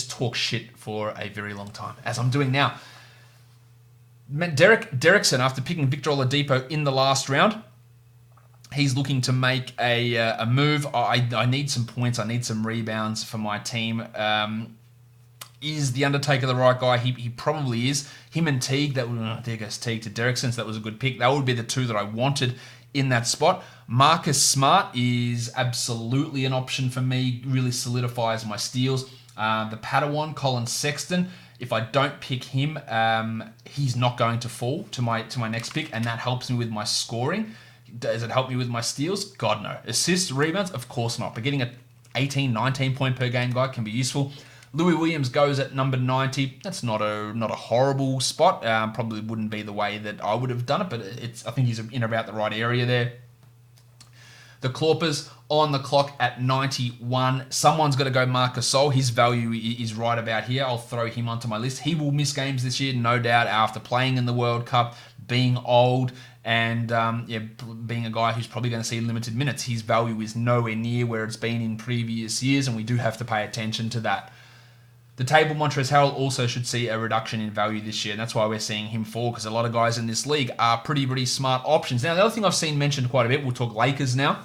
talk shit for a very long time, as I'm doing now. Derrickson, after picking Victor Oladipo in the last round, he's looking to make a move. I need some points. I need some rebounds for my team. Is the Undertaker the right guy? He probably is. Him and Teague. There goes Teague to Derrickson. So that was a good pick. That would be the two that I wanted in that spot. Marcus Smart is absolutely an option for me. Really solidifies my steals. The Padawan, Colin Sexton. If I don't pick him, he's not going to fall to my next pick, and that helps me with my scoring. Does it help me with my steals? God, no. Assists, rebounds? Of course not. But getting a 18, 19 point per game guy can be useful. Louie Williams goes at number 90. That's not a horrible spot. Probably wouldn't be the way that I would have done it, but I think he's in about the right area there. The Clawpers on the clock at 91. Someone's got to go Marc Gasol. His value is right about here. I'll throw him onto my list. He will miss games this year, no doubt, after playing in the World Cup, being old, and being a guy who's probably going to see limited minutes. His value is nowhere near where it's been in previous years, and we do have to pay attention to that. The table, Montrezl Harrell also should see a reduction in value this year, and that's why we're seeing him fall, because a lot of guys in this league are pretty smart options. Now, the other thing I've seen mentioned quite a bit, we'll talk Lakers now,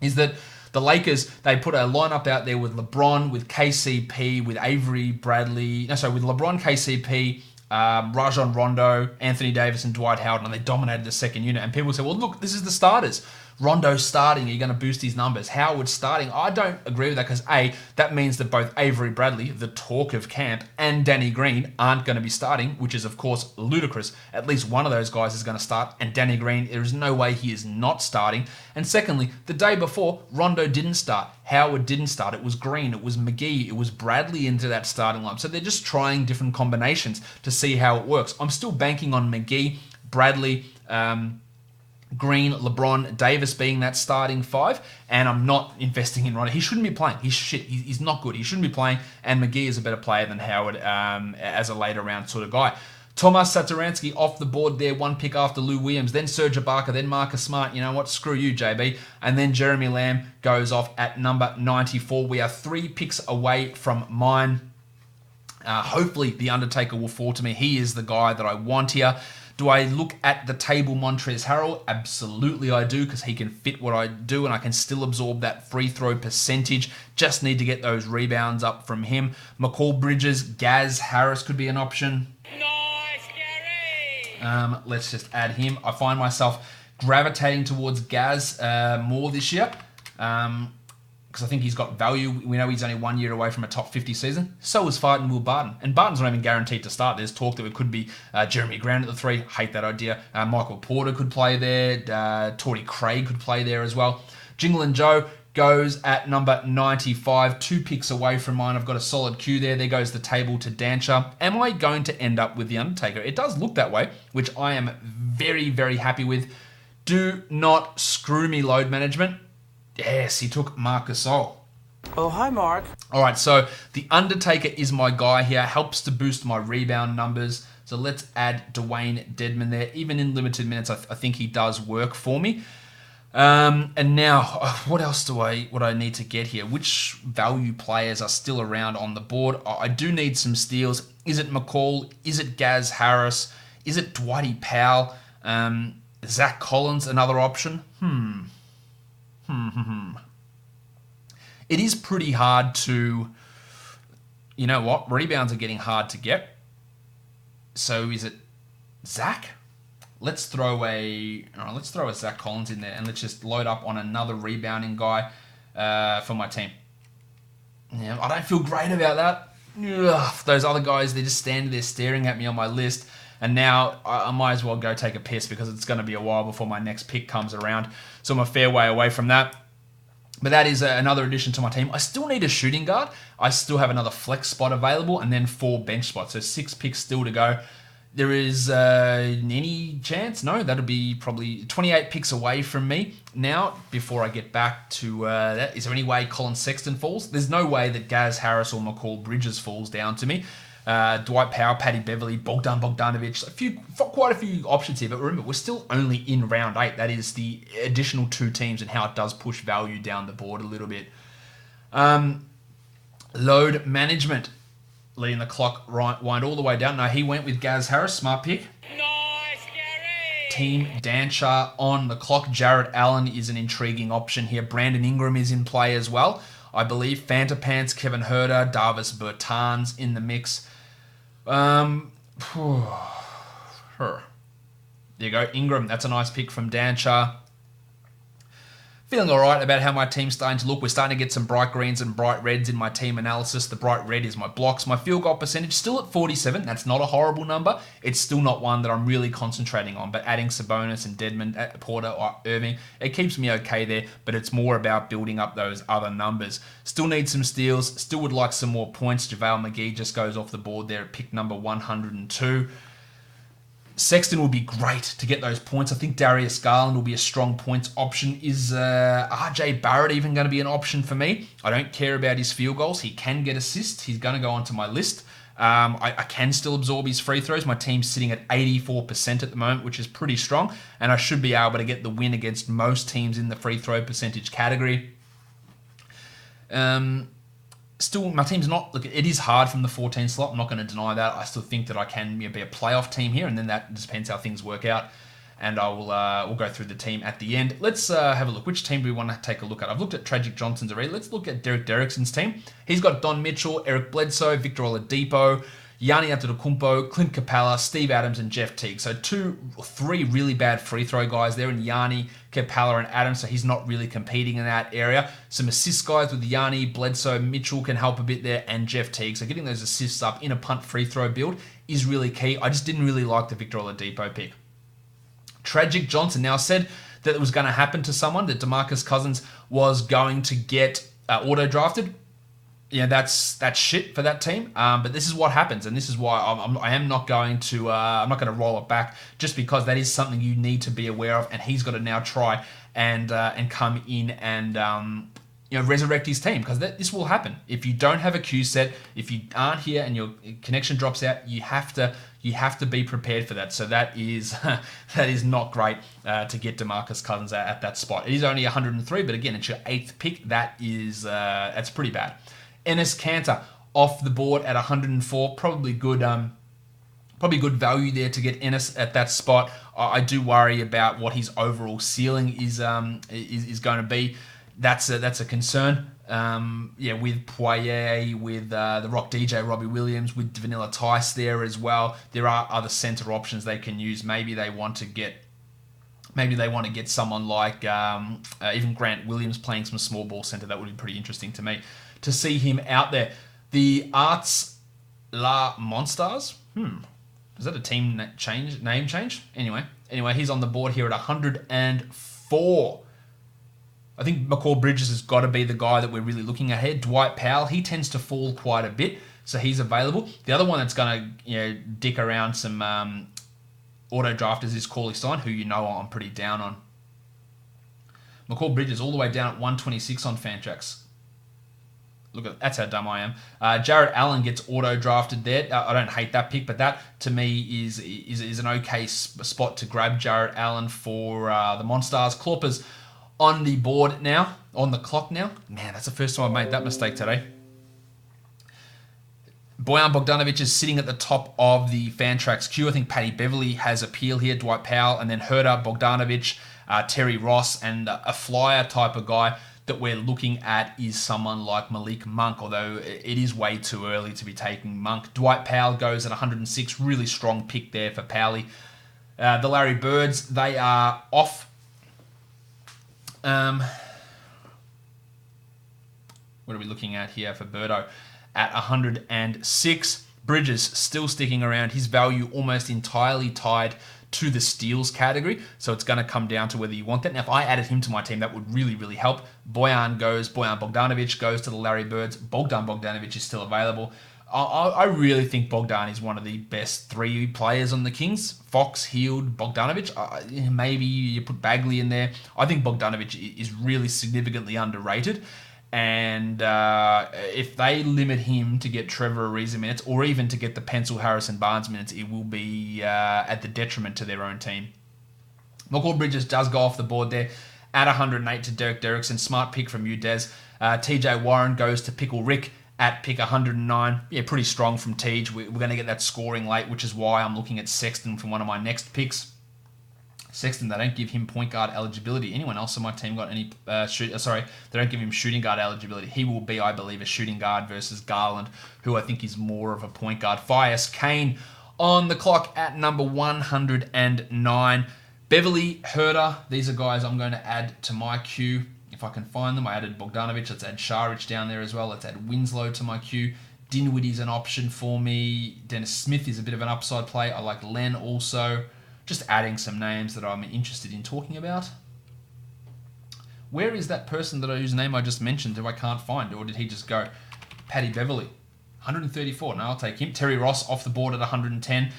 is that the Lakers, they put a lineup out there with LeBron, with KCP, with with LeBron, KCP, Rajon Rondo, Anthony Davis, and Dwight Howard, and they dominated the second unit. And people say, well, look, this is the starters. Rondo's starting, are you going to boost his numbers? Howard's starting. I don't agree with that because, A, that means that both Avery Bradley, the talk of camp, and Danny Green aren't going to be starting, which is, of course, ludicrous. At least one of those guys is going to start, and Danny Green, there is no way he is not starting. And secondly, the day before, Rondo didn't start. Howard didn't start. It was Green, it was McGee, it was Bradley into that starting line. So they're just trying different combinations to see how it works. I'm still banking on McGee, Bradley, Green, LeBron, Davis being that starting five, and I'm not investing in Rondo. He shouldn't be playing. He's shit. He's not good. He shouldn't be playing, and McGee is a better player than Howard as a later round sort of guy. Tomas Satoransky off the board there, one pick after Louie Williams, then Serge Ibaka, then Marcus Smart. You know what? Screw you, JB. And then Jeremy Lamb goes off at number 94. We are 3 picks away from mine. Hopefully, The Undertaker will fall to me. He is the guy that I want here. Do I look at the table Montrezl Harrell? Absolutely I do, because he can fit what I do and I can still absorb that free throw percentage. Just need to get those rebounds up from him. McCall Bridges, Gaz Harris could be an option. Nice, Gary! Let's just add him. I find myself gravitating towards Gaz more this year. Because I think he's got value. We know he's only 1 year away from a top 50 season. So is fighting Will Barton. And Barton's not even guaranteed to start. There's talk that it could be Jeremy Grant at the 3. Hate that idea. Michael Porter could play there. Torrey Craig could play there as well. Jingle and Joe goes at number 95. 2 picks away from mine. I've got a solid queue there. There goes the table to Dancher. Am I going to end up with The Undertaker? It does look that way, which I am very happy with. Do not screw me, load management. Yes, he took Marc Gasol. Oh, hi, Mark. All right, so The Undertaker is my guy here. Helps to boost my rebound numbers. So let's add Dwayne Dedmon there. Even in limited minutes, I think he does work for me. And now, what else would I need to get here? Which value players are still around on the board? I do need some steals. Is it McCall? Is it Gaz Harris? Is it Dwighty Powell? Zach Collins, another option? It is pretty hard to, you know what? Rebounds are getting hard to get. So is it Zach? Let's throw a Zach Collins in there and let's just load up on another rebounding guy for my team. Yeah, I don't feel great about that. Ugh, those other guys, they're just standing there staring at me on my list. And now I might as well go take a piss because it's going to be a while before my next pick comes around. So I'm a fair way away from that. But that is another addition to my team. I still need a shooting guard. I still have another flex spot available and then 4 bench spots. So 6 picks still to go. There is any chance? No, that'll be probably 28 picks away from me. Now, before I get back to that, is there any way Colin Sexton falls? There's no way that Gaz Harris or McCall Bridges falls down to me. Dwight Powell, Paddy Beverly, Bogdanovic, quite a few options here. But remember, we're still only in round 8. That is the additional 2 teams and how it does push value down the board a little bit. Load management, letting the clock wind all the way down. No, he went with Gaz Harris, smart pick. Nice, Gary! Team Dancher on the clock. Jarrett Allen is an intriguing option here. Brandon Ingram is in play as well, I believe. Fanta Pants, Kevin Huerter, Davis Bertans in the mix. There you go, Ingram. That's a nice pick from Dancher. Feeling all right about how my team's starting to look. We're starting to get some bright greens and bright reds in my team analysis. The bright red is my blocks. My field goal percentage still at 47. That's not a horrible number. It's still not one that I'm really concentrating on. But adding Sabonis and Dedmon, Porter or Irving, it keeps me okay there. But it's more about building up those other numbers. Still need some steals. Still would like some more points. JaVale McGee just goes off the board there at pick number 102. Sexton will be great to get those points. I think Darius Garland will be a strong points option. Is RJ Barrett even going to be an option for me? I don't care about his field goals. He can get assists. He's going to go onto my list. I can still absorb his free throws. My team's sitting at 84% at the moment, which is pretty strong. And I should be able to get the win against most teams in the free throw percentage category. Still, my team's not... Look, it is hard from the 14 slot. I'm not going to deny that. I still think that I can be a playoff team here, and then that depends how things work out. And I will we'll go through the team at the end. Let's have a look. Which team do we want to take a look at? I've looked at Tragic Johnson's already. Let's look at Derek Derrickson's team. He's got Don Mitchell, Eric Bledsoe, Victor Oladipo, Giannis Antetokounmpo, Clint Capela, Steve Adams, and Jeff Teague. So 3 really bad free throw guys there in Giannis, Capela, and Adams. So he's not really competing in that area. Some assist guys with Giannis, Bledsoe, Mitchell can help a bit there, and Jeff Teague. So getting those assists up in a punt free throw build is really key. I just didn't really like the Victor Oladipo pick. Tragic Johnson now said that it was going to happen to someone, that DeMarcus Cousins was going to get auto-drafted. Yeah, that's shit for that team. But this is what happens, and this is why I am not going to I'm not going to roll it back, just because that is something you need to be aware of, and he's got to now try and come in and resurrect his team, because this will happen if you don't have a Q set. If you aren't here and your connection drops out, you have to be prepared for that. So that is not great to get DeMarcus Cousins at that spot. It is only 103, but again, it's your 8th pick. That's pretty bad. Enes Kanter off the board at 104, probably good value there to get Enes at that spot. I do worry about what his overall ceiling is going to be. That's a concern. With Poirier, with the Rock DJ, Robbie Williams, with Vanilla Tice there as well. There are other center options they can use. Maybe they want to get someone like even Grant Williams playing some small ball center. That would be pretty interesting to me to see him out there. The Arts La Monstars. Is that a team name change? Anyway, he's on the board here at 104. I think McCall Bridges has got to be the guy that we're really looking at here. Dwight Powell, he tends to fall quite a bit, so he's available. The other one that's going to dick around some auto drafters is Cauley-Stein, who I'm pretty down on. McCall Bridges all the way down at 126 on Fantrax. Look, that's how dumb I am. Jarrett Allen gets auto drafted there. I don't hate that pick, but that to me is an okay spot to grab Jarrett Allen for the Monstars. Klopper's on the board now, on the clock now. Man, that's the first time I've made that mistake today. Bojan Bogdanovic is sitting at the top of the Fantrax queue. I think Paddy Beverly has appeal here, Dwight Powell, and then Herder, Bogdanovic, Terry Ross, and a flyer type of guy that we're looking at is someone like Malik Monk, although it is way too early to be taking Monk. Dwight Powell goes at 106, really strong pick there for Powley. The Larry Birds, they are off. What are we looking at here for Birdo? At 106. Bridges still sticking around. His value almost entirely tied to the steals category, so it's going to come down to whether you want that. Now, if I added him to my team, that would really, really help. Bojan Bogdanovic goes to the Larry Birds. Bogdan Bogdanovic is still available. I really think Bogdan is one of the best 3 players on the Kings. Fox, Hield, Bogdanovic. Maybe you put Bagley in there. I think Bogdanovic is really significantly underrated. And if they limit him to get Trevor Ariza minutes, or even to get the Pencil Harrison Barnes minutes, it will be at the detriment to their own team. McCall Bridges does go off the board there at 108 to Derek Derrickson. Smart pick from you, Des. TJ Warren goes to Pickle Rick at pick 109. Yeah, pretty strong from Tej. We're going to get that scoring late, which is why I'm looking at Sexton from one of my next picks. Sexton, they don't give him point guard eligibility. Anyone else on my team got any they don't give him shooting guard eligibility. He will be, I believe, a shooting guard versus Garland, who I think is more of a point guard. Fias Kane on the clock at number 109. Beverly, Herder, these are guys I'm going to add to my queue if I can find them. I added Bogdanovic. Let's add Šarić down there as well. Let's add Winslow to my queue. Dinwiddie's an option for me. Dennis Smith is a bit of an upside play. I like Len also. Just adding some names that I'm interested in talking about. Where is that person whose name I just mentioned who I can't find? Or did he just go? Paddy Beverly, 134. No, I'll take him. Terry Ross off the board at 110.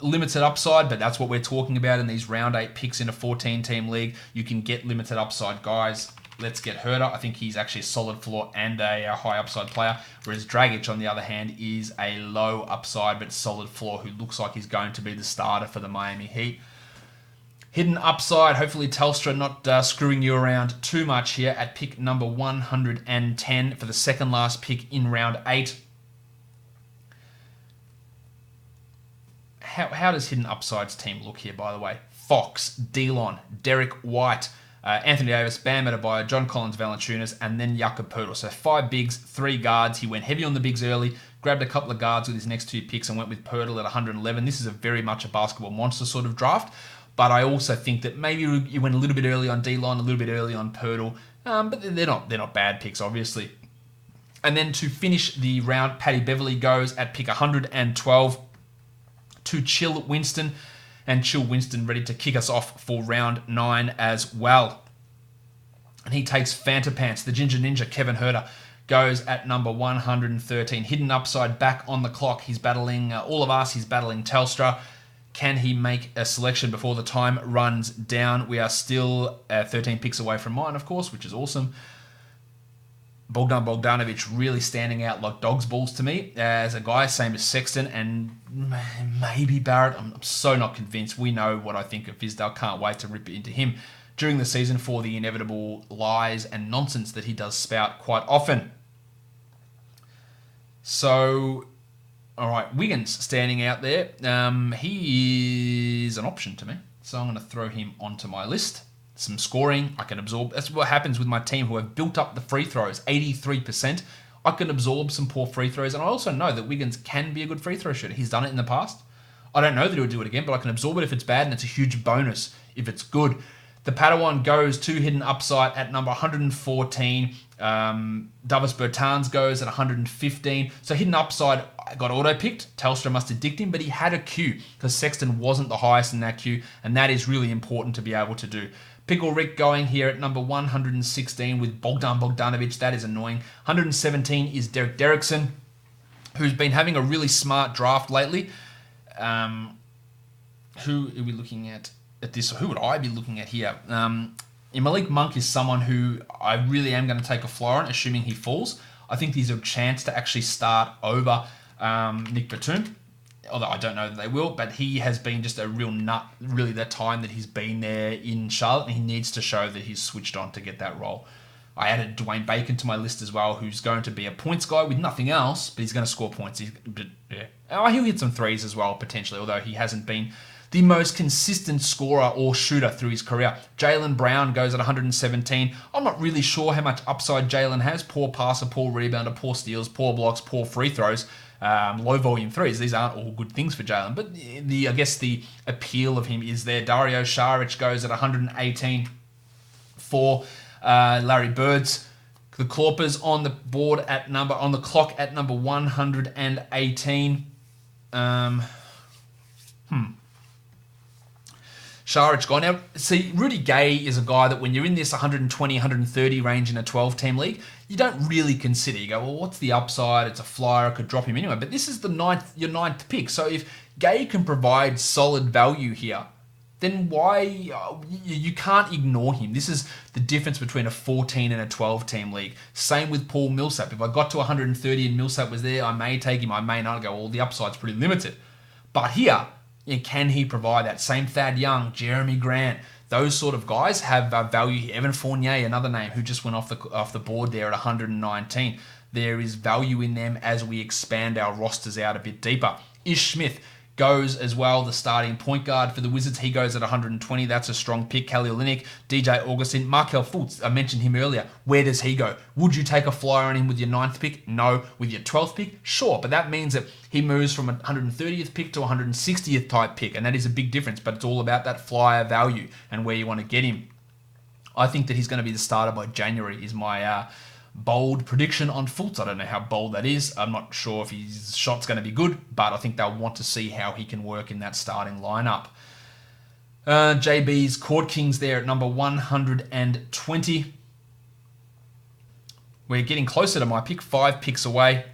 limited upside, but that's what we're talking about in these round 8 picks in a 14-team league. You can get limited upside guys. Let's get Herder. I think he's actually a solid floor and a high upside player, whereas Dragic, on the other hand, is a low upside but solid floor who looks like he's going to be the starter for the Miami Heat. Hidden upside, hopefully Telstra not screwing you around too much here at pick number 110 for the second last pick in round 8. How does Hidden Upside's team look here, by the way? Fox, Delon, Derek White, Anthony Davis, Bam Adebayo, John Collins, Valanciunas, and then Jakob Poeltl. So 5 bigs, 3 guards. He went heavy on the bigs early, grabbed a couple of guards with his next 2 picks and went with Poeltl at 111. This is a very much a basketball monster sort of draft. But I also think that maybe you went a little bit early on Delon, a little bit early on Poeltl. But they're not bad picks, obviously. And then to finish the round, Paddy Beverly goes at pick 112 to Chill Winston. And Chill Winston ready to kick us off for round 9 as well. And he takes Fanta Pants. The Ginger Ninja, Kevin Herder, goes at number 113. Hidden upside back on the clock. He's battling all of us. He's battling Telstra. Can he make a selection before the time runs down? We are still 13 picks away from mine, of course, which is awesome. Bogdanovic really standing out like dog's balls to me as a guy, same as Sexton and maybe Barrett. I'm so not convinced. We know what I think of Fizdale. Can't wait to rip it into him during the season for the inevitable lies and nonsense that he does spout quite often. So, all right, Wiggins standing out there. He is an option to me, so I'm going to throw him onto my list. Some scoring I can absorb. That's what happens with my team who have built up the free throws, 83%. I can absorb some poor free throws, and I also know that Wiggins can be a good free throw shooter. He's done it in the past. I don't know that he'll do it again, but I can absorb it if it's bad, and it's a huge bonus if it's good. The Padawan goes to Hidden Upside at number 114. Davis Bertans goes at 115. So Hidden Upside got auto-picked. Telstra must have dicked him, but he had a queue because Sexton wasn't the highest in that queue, and that is really important to be able to do. Pickle Rick going here at number 116 with Bogdanovic. That is annoying. 117 is Derek Derrickson, who's been having a really smart draft lately. Who are we looking at this? Who would I be looking at here? Malik Monk is someone who I really am going to take a flyer on, assuming he falls. I think there's a chance to actually start over Nick Batum. Although I don't know that they will, but he has been just a real nut, really, the time that he's been there in Charlotte, and he needs to show that he's switched on to get that role. I added Dwayne Bacon to my list as well, who's going to be a points guy with nothing else, but he's going to score points. He'll hit some threes as well, potentially, although he hasn't been the most consistent scorer or shooter through his career. Jaylen Brown goes at 117. I'm not really sure how much upside Jaylen has. Poor passer, poor rebounder, poor steals, poor blocks, poor free throws. Low volume threes. These aren't all good things for Jaylen, but I guess the appeal of him is there. Dario Saric goes at 118 for Larry Bird's. The Clawpers on the clock at number 118. Saric gone. Now, see, Rudy Gay is a guy that when you're in this 120, 130 range in a 12-team league, you don't really consider. You go, well, what's the upside? It's a flyer. I could drop him anyway. But this is your ninth pick. So if Gay can provide solid value here, then why you can't ignore him. This is the difference between a 14 and a 12-team league. Same with Paul Millsap. If I got to 130 and Millsap was there, I may take him. I may not. Go, well, the upside's pretty limited. But here, can he provide that? Same Thad Young, Jeremy Grant, those sort of guys have value here. Evan Fournier, another name who just went off the board there at 119. There is value in them as we expand our rosters out a bit deeper. Ish Smith goes as well, the starting point guard for the Wizards. He goes at 120. That's a strong pick. Kelly Olynyk, DJ Augustin, Markelle Fultz. I mentioned him earlier. Where does he go? Would you take a flyer on him with your 9th pick? No. With your 12th pick? Sure. But that means that he moves from a 130th pick to a 160th type pick. And that is a big difference. But it's all about that flyer value and where you want to get him. I think that he's going to be the starter by January is my bold prediction on Fultz. I don't know how bold that is. I'm not sure if his shot's going to be good, but I think they'll want to see how he can work in that starting lineup. JB's Court Kings there at number 120. We're getting closer to my pick, 5 picks away.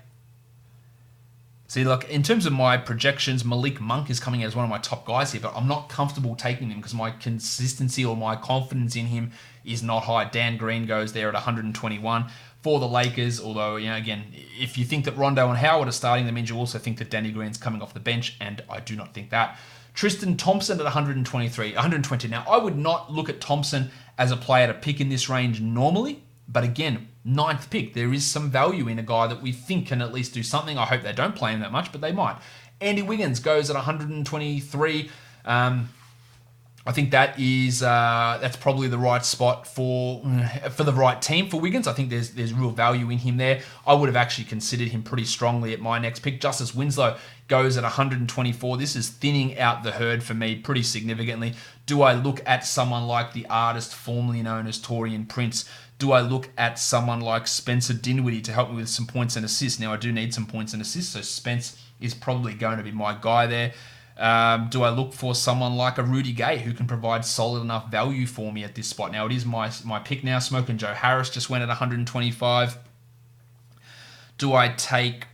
See, look, in terms of my projections, Malik Monk is coming as one of my top guys here, but I'm not comfortable taking him because my consistency or my confidence in him is not high. Dan Green goes there at 121 for the Lakers, although, again, if you think that Rondo and Howard are starting, that means you also think that Danny Green's coming off the bench, and I do not think that. Tristan Thompson at 120. Now, I would not look at Thompson as a player to pick in this range normally, but again, 9th pick. There is some value in a guy that we think can at least do something. I hope they don't play him that much, but they might. Andy Wiggins goes at 123. I think that's probably the right spot for the right team for Wiggins. I think there's real value in him there. I would have actually considered him pretty strongly at my next pick. Justice Winslow goes at 124. This is thinning out the herd for me pretty significantly. Do I look at someone like the artist formerly known as Taurean Prince? Do I look at someone like Spencer Dinwiddie to help me with some points and assists? Now, I do need some points and assists, so Spence is probably going to be my guy there. Do I look for someone like a Rudy Gay who can provide solid enough value for me at this spot? Now, it is my pick now. Smoking Joe Harris just went at 125. Do I take...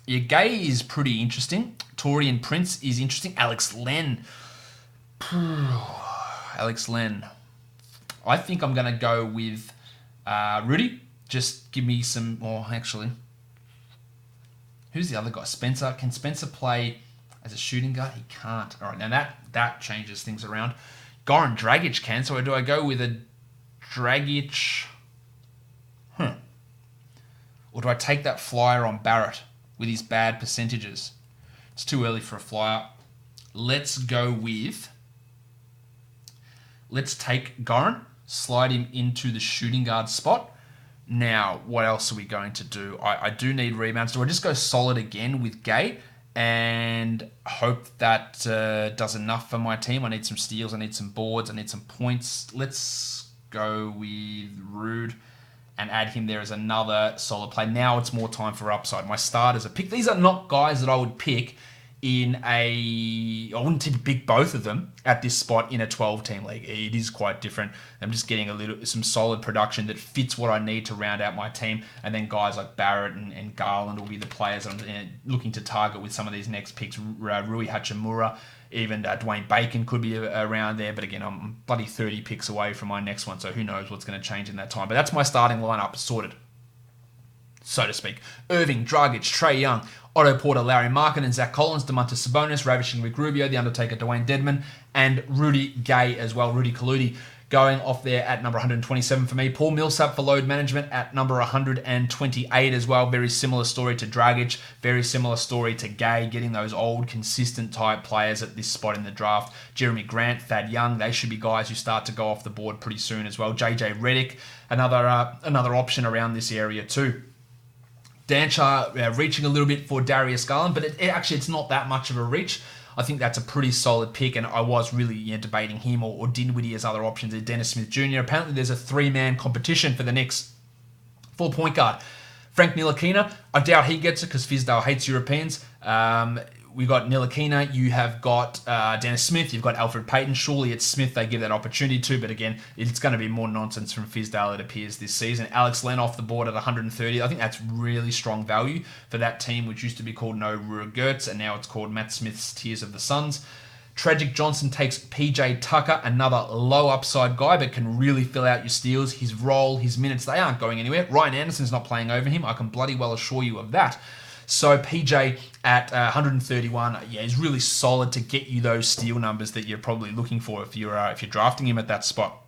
Yeah, Gay is pretty interesting. Taurean Prince is interesting. Alex Len. Alex Len. I think I'm going to go with Rudy. Just give me some... Or actually... Who's the other guy? Spencer. Can Spencer play... as a shooting guard? He can't. All right, now that changes things around. Goran Dragic can, so do I go with a Dragic? Or do I take that flyer on Barrett with his bad percentages? It's too early for a flyer. Let's take Goran, slide him into the shooting guard spot. Now, what else are we going to do? I do need rebounds. Do I just go solid again with Gay and hope that does enough for my team? I need some steals, I need some boards, I need some points. Let's go with Rude and add him there as another solid play. Now it's more time for upside. My starters are picked. These are not guys that I would pick I wouldn't pick both of them at this spot in a 12-team league. It is quite different. I'm just getting some solid production that fits what I need to round out my team. And then guys like Barrett and Garland will be the players I'm looking to target with some of these next picks. Rui Hachimura, even Dwayne Bacon could be around there. But again, I'm bloody 30 picks away from my next one, so who knows what's going to change in that time. But that's my starting lineup sorted, so to speak. Irving, Dragic, Trae Young, Otto Porter, Larry Markkinen, Zach Collins, Domantas Sabonis, Ravishing Rick Rubio, The Undertaker, Dwayne Dedman, and Rudy Gay as well. Rudy Cauley going off there at number 127 for me. Paul Millsap for load management at number 128 as well. Very similar story to Dragic. Very similar story to Gay, getting those old, consistent type players at this spot in the draft. Jeremy Grant, Thad Young, they should be guys who start to go off the board pretty soon as well. JJ Redick, another option around this area too. Danchar reaching a little bit for Darius Garland, but it's not that much of a reach. I think that's a pretty solid pick, and I was really debating him or Dinwiddie as other options. Dennis Smith Jr. Apparently there's a 3-man competition for the Knicks for point guard. Frank Ntilikina, I doubt he gets it because Fizdale hates Europeans. We got Ntilikina, you have got Dennis Smith, you've got Alfred Payton. Surely it's Smith they give that opportunity to, but again, it's going to be more nonsense from Fizdale, it appears, this season. Alex Len off the board at 130. I think that's really strong value for that team, which used to be called No Gertz, and now it's called Matt Smith's Tears of the Suns. Tragic Johnson takes PJ Tucker, another low upside guy, but can really fill out your steals. His role, his minutes, they aren't going anywhere. Ryan Anderson's not playing over him. I can bloody well assure you of that. So PJ at 131, is really solid to get you those steal numbers that you're probably looking for if you're drafting him at that spot.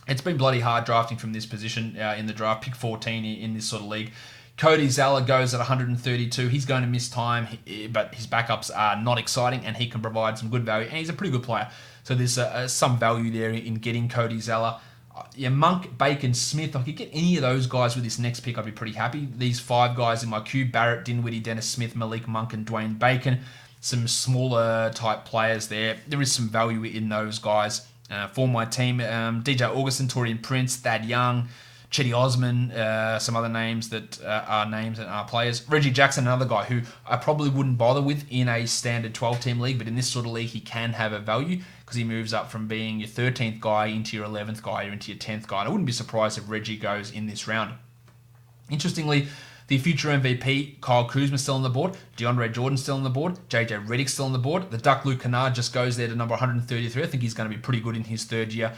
It's been bloody hard drafting from this position in the draft. Pick 14 in this sort of league. Cody Zeller goes at 132. He's going to miss time, but his backups are not exciting, and he can provide some good value. And he's a pretty good player. So there's some value there in getting Cody Zeller. Monk, Bacon, Smith, I could get any of those guys with this next pick, I'd be pretty happy. These 5 guys in my queue, Barrett, Dinwiddie, Dennis Smith, Malik Monk, and Dwayne Bacon. Some smaller type players there. There is some value in those guys for my team. DJ Augustin, Taurean Prince, Thad Young, Chetty Osman, some other names that are names and are players. Reggie Jackson, another guy who I probably wouldn't bother with in a standard 12-team league, but in this sort of league, he can have a value because he moves up from being your 13th guy into your 11th guy or into your 10th guy. And I wouldn't be surprised if Reggie goes in this round. Interestingly, The future MVP, Kyle Kuzma, still on the board. DeAndre Jordan still on the board. JJ Redick still on the board. The Duck Luke Kennard just goes there to number 133. I think he's going to be pretty good in his third year.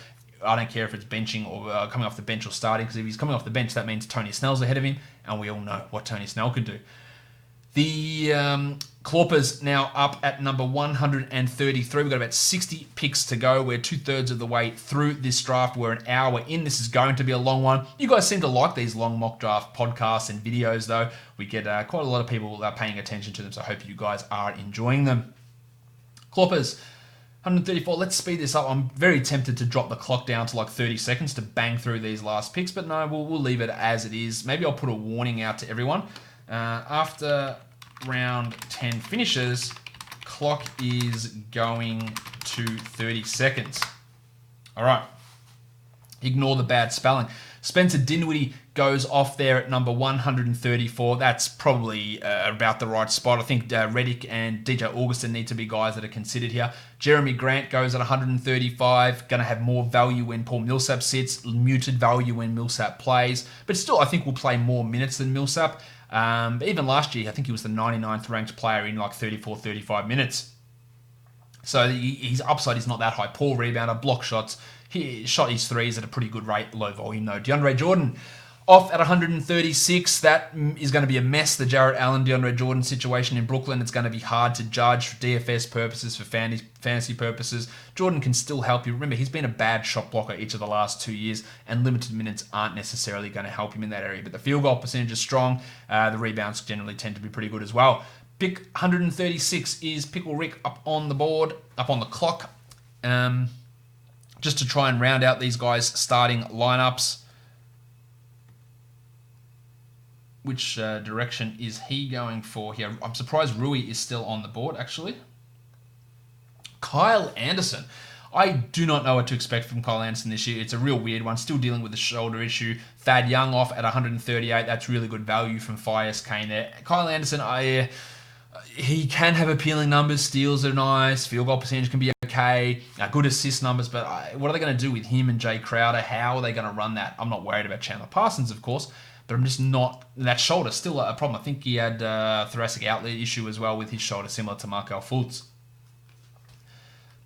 I don't care if it's benching or coming off the bench or starting, because if he's coming off the bench, that means Tony Snell's ahead of him, and we all know what Tony Snell can do. The Clawpers now up at number 133. We've got about 60 picks to go. We're 2/3 of the way through this draft. We're an hour in. This is going to be a long one. You guys seem to like these long mock draft podcasts and videos, though. We get quite a lot of people paying attention to them, so I hope you guys are enjoying them. Clawpers, 134. Let's speed this up. I'm very tempted to drop the clock down to like 30 seconds to bang through these last picks, but no, we'll leave it as it is. Maybe I'll put a warning out to everyone. After round 10 finishes, clock is going to 30 seconds. All right. Ignore the bad spelling. Spencer Dinwiddie goes off there at number 134. That's probably about the right spot. I think Redick and DJ Augustin need to be guys that are considered here. Jeremy Grant goes at 135. Going to have more value when Paul Millsap sits. Muted value when Millsap plays. But still, I think we'll play more minutes than Millsap. But even last year, I think he was the 99th ranked player in like 34, 35 minutes. So his upside is not that high. Poor rebounder, block shots. He shot his threes at a pretty good rate, low volume though. DeAndre Jordan off at 136. That is going to be a mess, the Jarrett Allen, DeAndre Jordan situation in Brooklyn. It's going to be hard to judge for DFS purposes, for fantasy purposes. Jordan can still help you. Remember, he's been a bad shot blocker each of the last 2 years, and limited minutes aren't necessarily going to help him in that area. But the field goal percentage is strong. The rebounds generally tend to be pretty good as well. Pick 136 is Pickle Rick up on the board, up on the clock. Just to try and round out these guys' starting lineups. Which direction is he going for here? I'm surprised Rui is still on the board, actually. Kyle Anderson. I do not know what to expect from Kyle Anderson this year. It's a real weird one. Still dealing with the shoulder issue. Thad Young off at 138. That's really good value from Fias Kane there. Kyle Anderson, he can have appealing numbers. Steals are nice. Field goal percentage can be okay. Good assist numbers, but what are they going to do with him and Jay Crowder? How are they going to run that? I'm not worried about Chandler Parsons, of course, but I'm just not. That shoulder still a problem. I think he had a thoracic outlet issue as well with his shoulder, similar to Markel Fultz.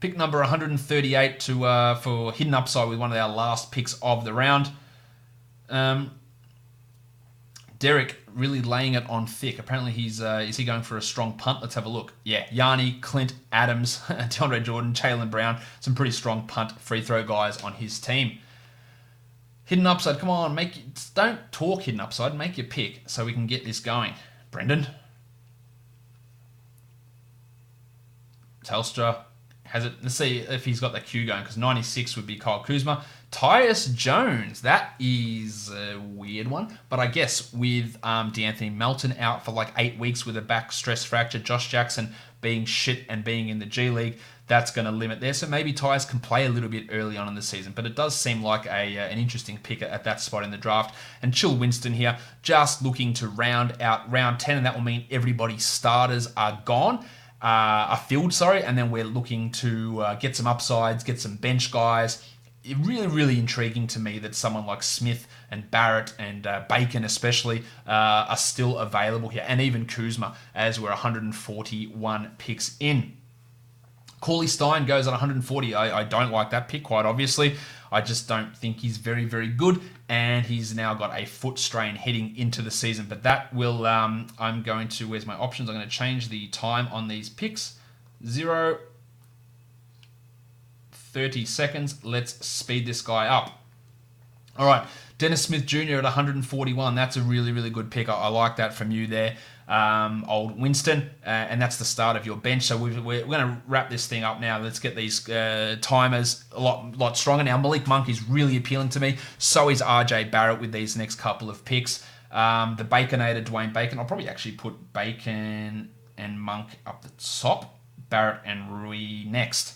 Pick number 138 for hidden upside with one of our last picks of the round. Derek really laying it on thick. Apparently is he going for a strong punt? Let's have a look. Yeah, Yanni, Clint, Adams, DeAndre Jordan, Jaylen Brown, some pretty strong punt free throw guys on his team. Hidden upside, come on, don't talk hidden upside, make your pick so we can get this going. Brendan. Telstra has it. Let's see if he's got the queue going, because 96 would be Kyle Kuzma. Tyus Jones, that is a weird one, but I guess with DeAnthony Melton out for like 8 weeks with a back stress fracture, Josh Jackson being shit and being in the G League, that's going to limit there. So maybe Tyus can play a little bit early on in the season, but it does seem like an interesting pick at that spot in the draft. And Chill Winston here, just looking to round out round 10, and that will mean everybody's starters are gone. Are filled, and then we're looking to get some upsides, get some bench guys. Really, really intriguing to me that someone like Smith and Barrett and Bacon especially are still available here, and even Kuzma, as we're 141 picks in. Cauley-Stein goes at 140. I don't like that pick, quite obviously. I just don't think he's very, very good, and he's now got a foot strain heading into the season. But that will, where's my options? I'm going to change the time on these picks. 30 seconds. Let's speed this guy up. All right, Dennis Smith Jr. at 141. That's a really, really good pick. I like that from you there, old Winston. And that's the start of your bench. So we're going to wrap this thing up now. Let's get these timers a lot stronger. Now, Malik Monk is really appealing to me. So is RJ Barrett with these next couple of picks. The Baconator, Dwayne Bacon. I'll probably actually put Bacon and Monk up the top. Barrett and Rui next.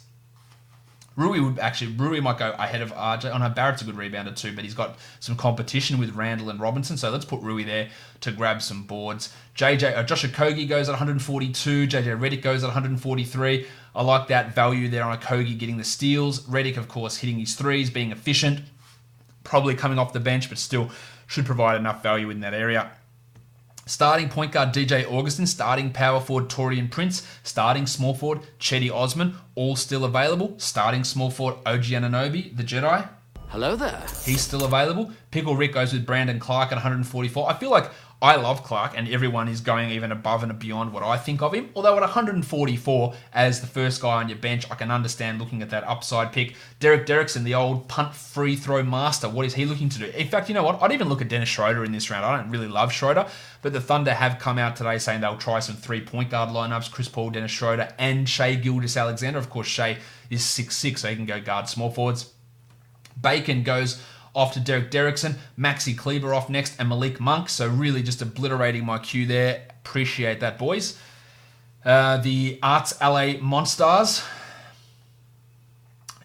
Rui might go ahead of RJ. Oh no, Barrett's a good rebounder too, but he's got some competition with Randall and Robinson, so let's put Rui there to grab some boards. Josh Okogie goes at 142. JJ Redick goes at 143. I like that value there on Okogie getting the steals. Redick, of course, hitting his threes, being efficient, probably coming off the bench, but still should provide enough value in that area. Starting point guard DJ Augustin, starting power forward Taurean Prince, starting small forward Chetty Osman, all still available. Starting small forward OG Anunoby, the Jedi. Hello there. He's still available. Pickle Rick goes with Brandon Clark at 144. I feel like I love Clark, and everyone is going even above and beyond what I think of him. Although at 144, as the first guy on your bench, I can understand looking at that upside pick. Derek Derrickson, the old punt free throw master. What is he looking to do? In fact, you know what? I'd even look at Dennis Schroeder in this round. I don't really love Schroeder, but the Thunder have come out today saying they'll try some 3-point guard lineups. Chris Paul, Dennis Schroeder, and Shai Gilgeous-Alexander. Of course, Shai is 6'6", so he can go guard small forwards. Bacon goes off to Derek Derrickson, Maxi Kleber off next, and Malik Monk. So really just obliterating my queue there. Appreciate that, boys. The Arts LA Monstars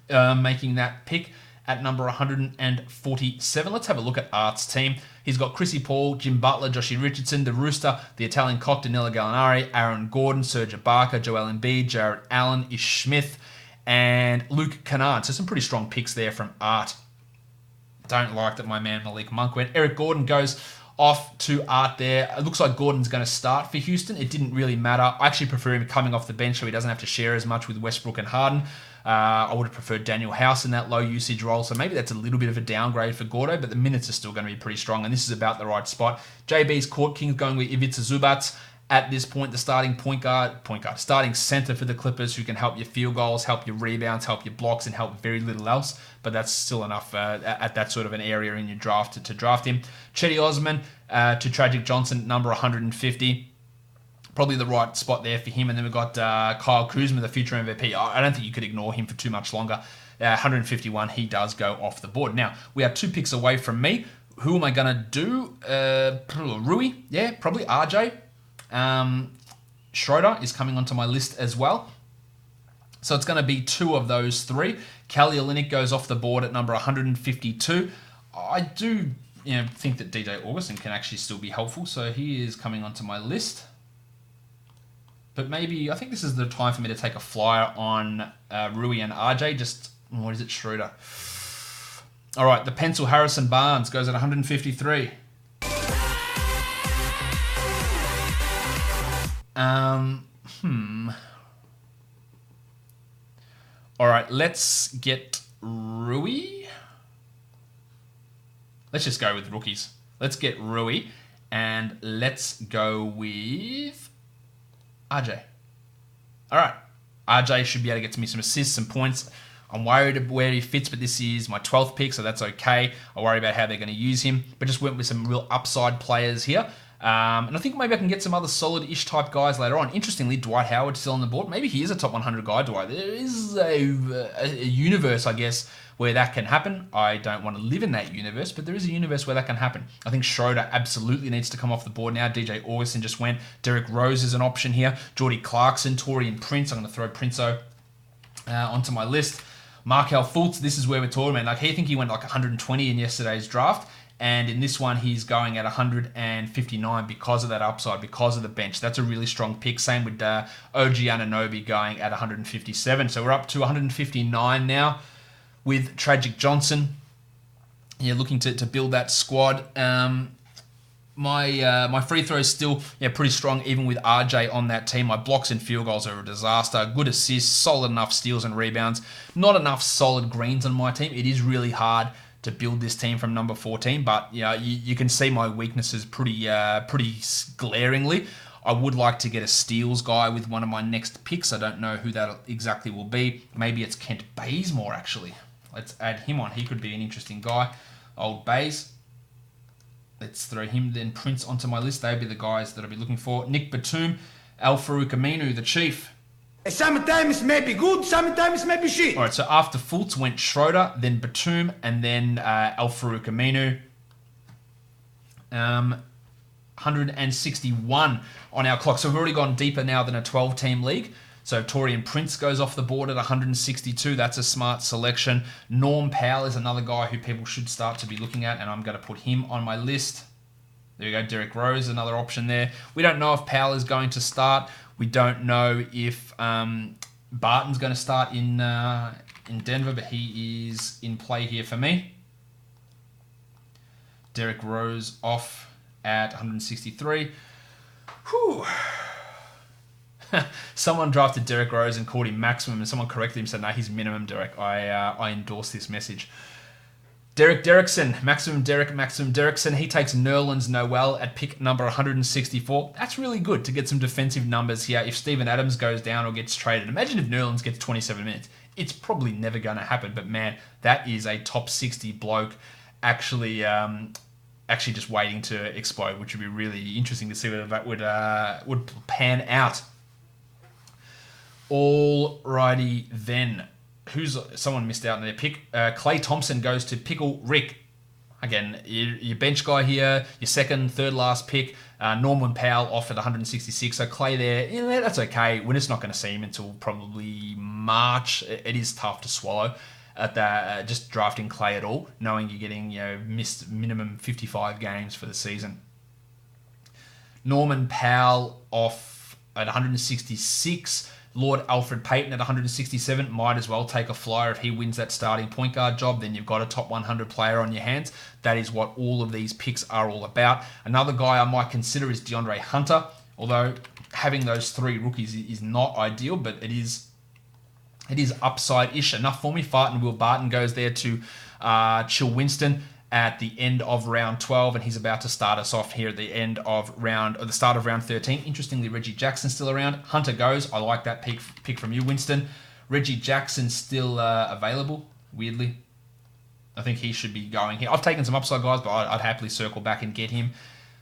making that pick at number 147. Let's have a look at Art's team. He's got Chrissy Paul, Jim Butler, Joshie Richardson, the Rooster, the Italian Cock, Danilo Gallinari, Aaron Gordon, Serge Ibaka, Joel Embiid, Jared Allen, Ish Smith, and Luke Kennard. So some pretty strong picks there from Art. Don't like that my man Malik Monk went. Eric Gordon goes off to Art there. It looks like Gordon's going to start for Houston. It didn't really matter. I actually prefer him coming off the bench so he doesn't have to share as much with Westbrook and Harden. I would have preferred Daniel House in that low usage role, so maybe that's a little bit of a downgrade for Gordo, but the minutes are still going to be pretty strong, and this is about the right spot. JB's Court Kings going with Ivica Zubac. At this point, the starting starting center for the Clippers, who can help your field goals, help your rebounds, help your blocks, and help very little else. But that's still enough at that sort of an area in your draft to draft him. Chetty Osman to Tragic Johnson, number 150. Probably the right spot there for him. And then we've got Kyle Kuzma, the future MVP. I don't think you could ignore him for too much longer. 151, he does go off the board. Now, we are 2 picks away from me. Who am I going to do? Rui? Yeah, probably RJ. Schroeder is coming onto my list as well. So it's going to be 2 of those 3. Kelly Olynyk goes off the board at number 152. I do think that DJ Augustin can actually still be helpful, so he is coming onto my list. But maybe, I think this is the time for me to take a flyer on Rui and RJ. What is it, Schroeder? All right, the pencil Harrison Barnes goes at 153. All right, let's get Rui. Let's just go with rookies. Let's get Rui, and let's go with RJ. All right, RJ should be able to get to me some assists, some points. I'm worried where he fits, but this is my 12th pick, so that's okay. I worry about how they're going to use him, but just went with some real upside players here. And I think maybe I can get some other solid-ish type guys later on. Interestingly, Dwight Howard still on the board. Maybe he is a top 100 guy, Dwight. There is a universe, I guess, where that can happen. I don't want to live in that universe, but there is a universe where that can happen. I think Schroeder absolutely needs to come off the board now. DJ Augustin just went. Derrick Rose is an option here. Jordy Clarkson, Taurean Prince. I'm going to throw Princeau onto my list. Markelle Fultz, this is where we're talking about. I think he went like 120 in yesterday's draft. And in this one, he's going at 159 because of that upside, because of the bench. That's a really strong pick. Same with OG Anunoby going at 157. So we're up to 159 now with Tragic Johnson. Yeah, looking to build that squad. My free throw is still pretty strong, even with RJ on that team. My blocks and field goals are a disaster. Good assists, solid enough steals and rebounds. Not enough solid greens on my team. It is really hard to build this team from number 14, but you can see my weaknesses pretty glaringly. I would like to get a steals guy with one of my next picks. I don't know who that exactly will be. Maybe it's Kent Bazemore, actually. Let's add him on. He could be an interesting guy. Old Baze. Let's throw him, then Prince onto my list. They'd be the guys that I'll be looking for. Nick Batum, Al Farouk Aminu, the Chief. Sometimes it may be good, sometimes it may be shit. All right, so after Fultz went Schroeder, then Batum, and then Al Farouk Aminu. 161 on our clock. So we've already gone deeper now than a 12-team league. So Taurean Prince goes off the board at 162. That's a smart selection. Norm Powell is another guy who people should start to be looking at, and I'm going to put him on my list. There you go, Derrick Rose, another option there. We don't know if Powell is going to start. We don't know if Barton's going to start in Denver, but he is in play here for me. Derrick Rose off at 163. Whew. Someone drafted Derrick Rose and called him maximum, and someone corrected him and said, no, he's minimum, Derek. I endorse this message. Derek Derrickson, Maximum Derrickson. He takes Nerlens Noel at pick number 164. That's really good to get some defensive numbers here if Steven Adams goes down or gets traded. Imagine if Nerlens gets 27 minutes. It's probably never going to happen, but man, that is a top 60 bloke actually just waiting to explode, which would be really interesting to see whether that would pan out. Alrighty then. Someone missed out on their pick. Klay Thompson goes to Pickle Rick. Again, your bench guy here, your second, third last pick. Norman Powell off at 166. So Klay there, that's okay. We're just not going to see him until probably March. It is tough to swallow at that, just drafting Klay at all, knowing you're getting missed minimum 55 games for the season. Norman Powell off at 166. Lord Alfred Payton at 167 might as well take a flyer if he wins that starting point guard job. Then you've got a top 100 player on your hands. That is what all of these picks are all about. Another guy I might consider is DeAndre Hunter, although having those three rookies is not ideal, but it is upside-ish enough for me. Farton Will Barton goes there to Chill Winston at the end of round 12, and he's about to start us off here at the the start of round 13. Interestingly, Reggie Jackson still around. Hunter goes. I like that pick from you, Winston. Reggie Jackson still available, weirdly. I think he should be going here. I've taken some upside guys, but I'd happily circle back and get him.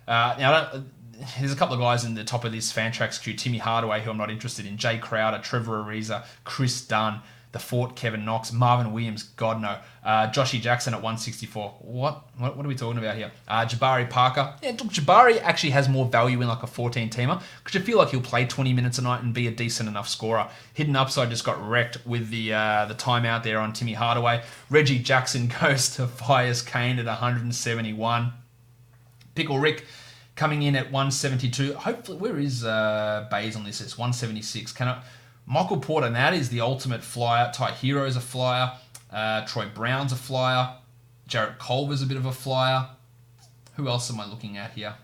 There's a couple of guys in the top of this Fantrax queue. Timmy Hardaway, who I'm not interested in. Jay Crowder, Trevor Ariza, Chris Dunn, the Fort, Kevin Knox, Marvin Williams, God no. Joshy Jackson at 164. What are we talking about here? Jabari Parker. Yeah, look, Jabari actually has more value in like a 14-teamer because you feel like he'll play 20 minutes a night and be a decent enough scorer. Hidden upside just got wrecked with the timeout there on Timmy Hardaway. Reggie Jackson goes to Fias Kane at 171. Pickle Rick coming in at 172. Hopefully, where is Bays on this? It's 176. Michael Porter, that is the ultimate flyer. Ty Hero's a flyer. Troy Brown's a flyer. Jarrett Culver's a bit of a flyer. Who else am I looking at here?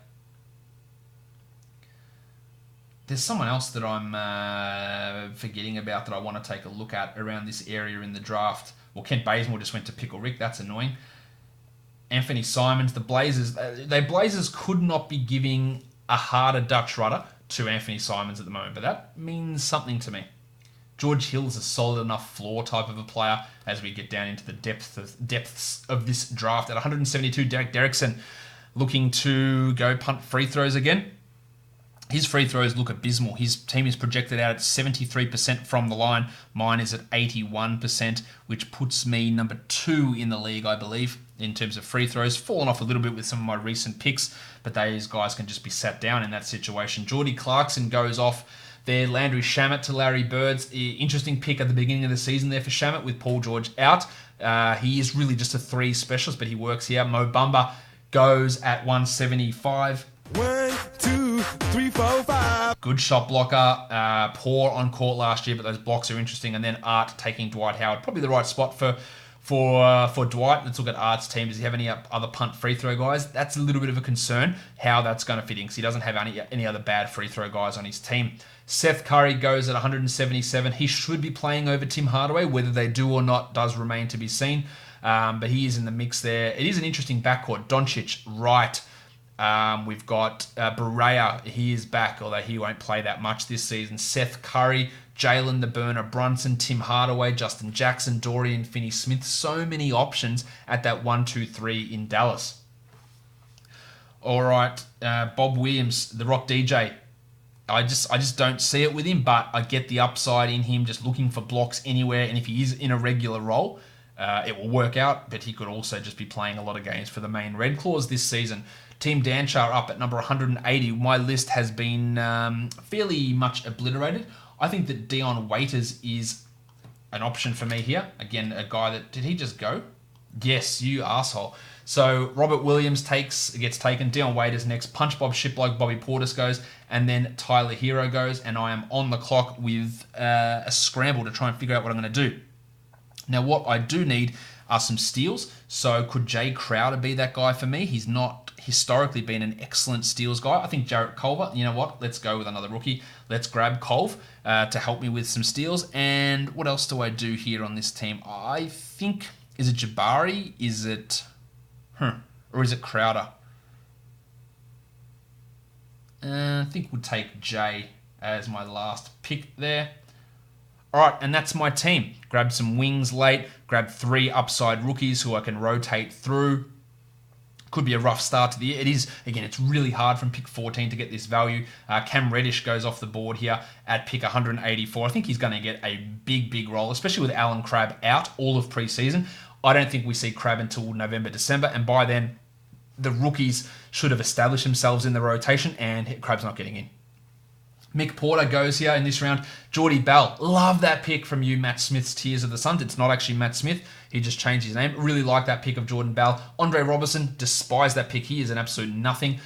There's someone else that I'm forgetting about that I want to take a look at around this area in the draft. Well, Kent Bazemore just went to Pickle Rick. That's annoying. Anthony Simons, the Blazers could not be giving a harder Dutch rudder to Anthony Simons at the moment, but that means something to me. George Hill's a solid enough floor type of a player as we get down into the depths of this draft. At 172, Derek Derrickson looking to go punt free throws again. His free throws look abysmal. His team is projected out at 73% from the line. Mine is at 81%, which puts me number 2 in the league, I believe, in terms of free throws. Fallen off a little bit with some of my recent picks, but those guys can just be sat down in that situation. Jordy Clarkson goes off there. Landry Shamet to Larry Bird's. Interesting pick at the beginning of the season there for Shamet with Paul George out. He is really just a 3 specialist, but he works here. Mo Bamba goes at 175. 1, 2, 3, 4, 5. Good shot blocker. Poor on court last year, but those blocks are interesting. And then Art taking Dwight Howard. Probably the right spot for Dwight. Let's look at Art's team. Does he have any other punt free throw guys? That's a little bit of a concern how that's going to fit in because he doesn't have any other bad free throw guys on his team. Seth Curry goes at 177. He should be playing over Tim Hardaway. Whether they do or not does remain to be seen. But he is in the mix there. It is an interesting backcourt. Doncic, Wright. We've got Barea. He is back, although he won't play that much this season. Seth Curry, Jalen the Burner Brunson, Tim Hardaway, Justin Jackson, Dorian Finney-Smith. So many options at that 1, 2, 3 in Dallas. All right, Bob Williams, the Rock DJ. I just don't see it with him, but I get the upside in him just looking for blocks anywhere. And if he is in a regular role, it will work out. But he could also just be playing a lot of games for the Maine Red Claws this season. Team Danchar up at number 180. My list has been fairly much obliterated. I think that Dion Waiters is an option for me here. Again, a guy that... Did he just go? Yes, you asshole. So Robert Williams gets taken. Dion Waiters next. Punch Bob Shiplock, Bobby Portis goes. And then Tyler Hero goes. And I am on the clock with a scramble to try and figure out what I'm going to do. Now, what I do need are some steals. So could Jay Crowder be that guy for me? He's not historically been an excellent steals guy. I think Jarrett Culver, you know what? Let's go with another rookie. Let's grab Colv to help me with some steals. And what else do I do here on this team? I think, is it Jabari? Is it, or is it Crowder? I think we'll take Jay as my last pick there. All right, and that's my team. Grab some wings late, grab 3 upside rookies who I can rotate through. Could be a rough start to the year. It is, again, it's really hard from pick 14 to get this value. Cam Reddish goes off the board here at pick 184. I think he's going to get a big role, especially with Alan Crabb out all of preseason. I don't think we see Crabb until November, December, and by then, the rookies should have established themselves in the rotation, and Crabb's not getting in. Mick Porter goes here in this round. Geordie Bell, love that pick from you, Matt Smith's Tears of the Suns. It's not actually Matt Smith. He just changed his name. Really like that pick of Jordan Bell. Andre Robertson, despise that pick. He is an absolute nothing.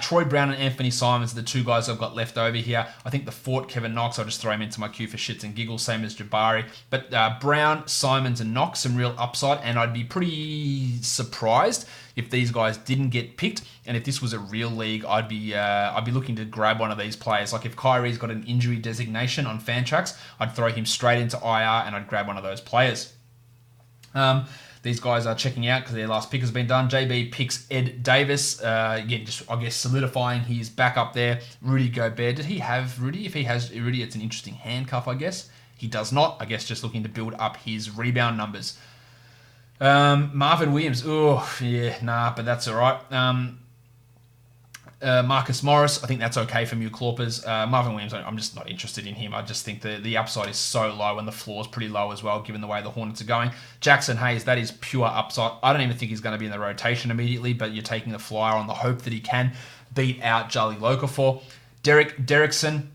Troy Brown and Anthony Simons are the 2 guys I've got left over here. I think the Fort, Kevin Knox, I'll just throw him into my queue for shits and giggles, same as Jabari. But Brown, Simons, and Knox, some real upside, and I'd be pretty surprised if these guys didn't get picked. And if this was a real league, I'd be looking to grab one of these players. Like if Kyrie's got an injury designation on Fantrax, I'd throw him straight into IR and I'd grab one of those players. These guys are checking out because their last pick has been done. JB picks Ed Davis. Again, just, I guess, solidifying his back up there. Rudy Gobert. Did he have Rudy? If he has Rudy, it's an interesting handcuff, I guess. He does not. I guess just looking to build up his rebound numbers. Marvin Williams. Oh, yeah, nah, but that's all right. Marcus Morris, I think that's okay from you Clawpers. Marvin Williams, I'm just not interested in him. I just think the upside is so low and the floor is pretty low as well, given the way the Hornets are going. Jackson Hayes, that is pure upside. I don't even think he's going to be in the rotation immediately, but you're taking the flyer on the hope that he can beat out Jali Okafor. Derek Derrickson,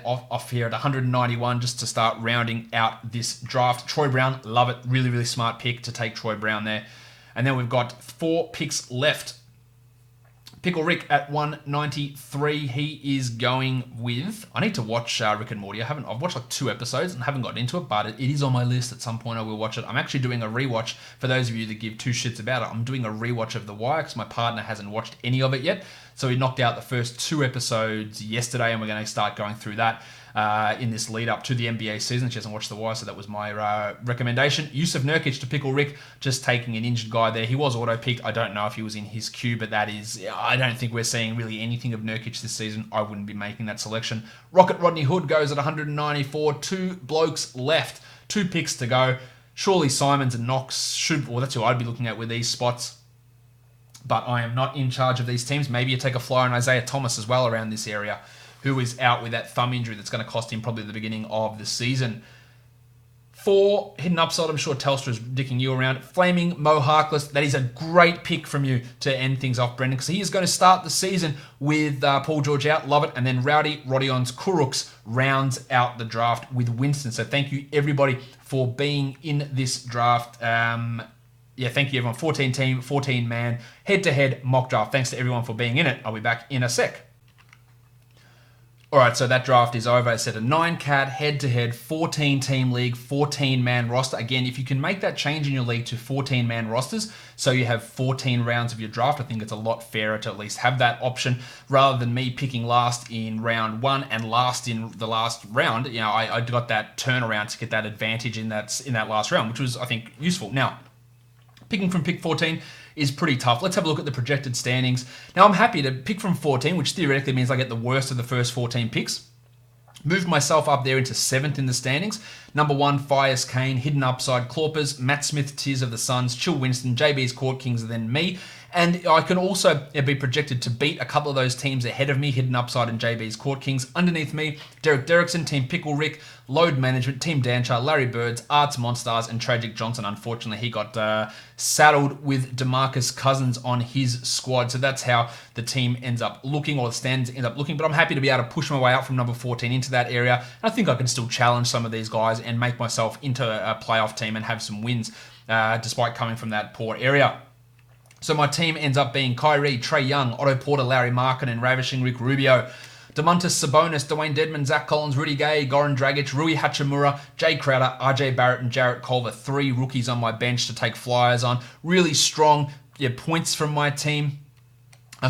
off here at 191 just to start rounding out this draft. Troy Brown, love it. Really smart pick to take Troy Brown there. And then we've got 4 picks left. Pickle Rick at 193. He is going with... I need to watch Rick and Morty. I've watched like 2 episodes and haven't got into it, but it is on my list. At some point I will watch it. I'm actually doing a rewatch. For those of you that give 2 shits about it, I'm doing a rewatch of The Wire because my partner hasn't watched any of it yet. So we knocked out the first 2 episodes yesterday, and we're going to start going through that in this lead up to the NBA season. She hasn't watched The Wire, so that was my recommendation. Yusuf Nurkic to Pickle Rick, just taking an injured guy there. He was auto-picked. I don't know if he was in his queue, but that is... I don't think we're seeing really anything of Nurkic this season. I wouldn't be making that selection. Rocket Rodney Hood goes at 194. 2 blokes left. 2 picks to go. Surely Simons and Knox should... Well, that's who I'd be looking at with these spots. But I am not in charge of these teams. Maybe you take a flyer on Isaiah Thomas as well around this area, who is out with that thumb injury that's going to cost him probably the beginning of the season. 4, hidden upside, I'm sure Telstra's dicking you around. Flaming Mo Harkless, that is a great pick from you to end things off, Brendan, because he is going to start the season with Paul George out, love it, and then Rowdy Rodion's Kuruks rounds out the draft with Winston. So thank you, everybody, for being in this draft. Thank you, everyone. 14 team, 14 man, head-to-head mock draft. Thanks to everyone for being in it. I'll be back in a sec. All right, so that draft is over. I said a 9-cat, head-to-head, 14-team league, 14-man roster. Again, if you can make that change in your league to 14-man rosters, so you have 14 rounds of your draft, I think it's a lot fairer to at least have that option, rather than me picking last in round 1 and last in the last round. You know, I got that turnaround to get that advantage in that last round, which was, I think, useful. Now, picking from pick 14 is pretty tough. Let's have a look at the projected standings. Now, I'm happy to pick from 14, which theoretically means I get the worst of the first 14 picks. Moved myself up there into 7th in the standings. Number 1, Fias Kane, Hidden Upside, Clawpers, Matt Smith, Tears of the Suns, Chill Winston, JB's Court Kings, and then me. And I can also be projected to beat a couple of those teams ahead of me, Hidden Upside and JB's Court Kings. Underneath me, Derek Derrickson, Team Pickle Rick, Load Management, Team Danchar, Larry Birds, Arts Monstars, and Tragic Johnson. Unfortunately, he got saddled with DeMarcus Cousins on his squad. So that's how the team ends up looking, or the stands end up looking. But I'm happy to be able to push my way out from number 14 into that area. And I think I can still challenge some of these guys and make myself into a playoff team and have some wins, despite coming from that poor area. So my team ends up being Kyrie, Trae Young, Otto Porter, Larry Markin, and Ravishing Rick Rubio. Domantas Sabonis, Dwayne Dedmon, Zach Collins, Rudy Gay, Goran Dragic, Rui Hachimura, Jay Crowder, RJ Barrett, and Jarrett Culver. 3 rookies on my bench to take flyers on. Really strong points from my team.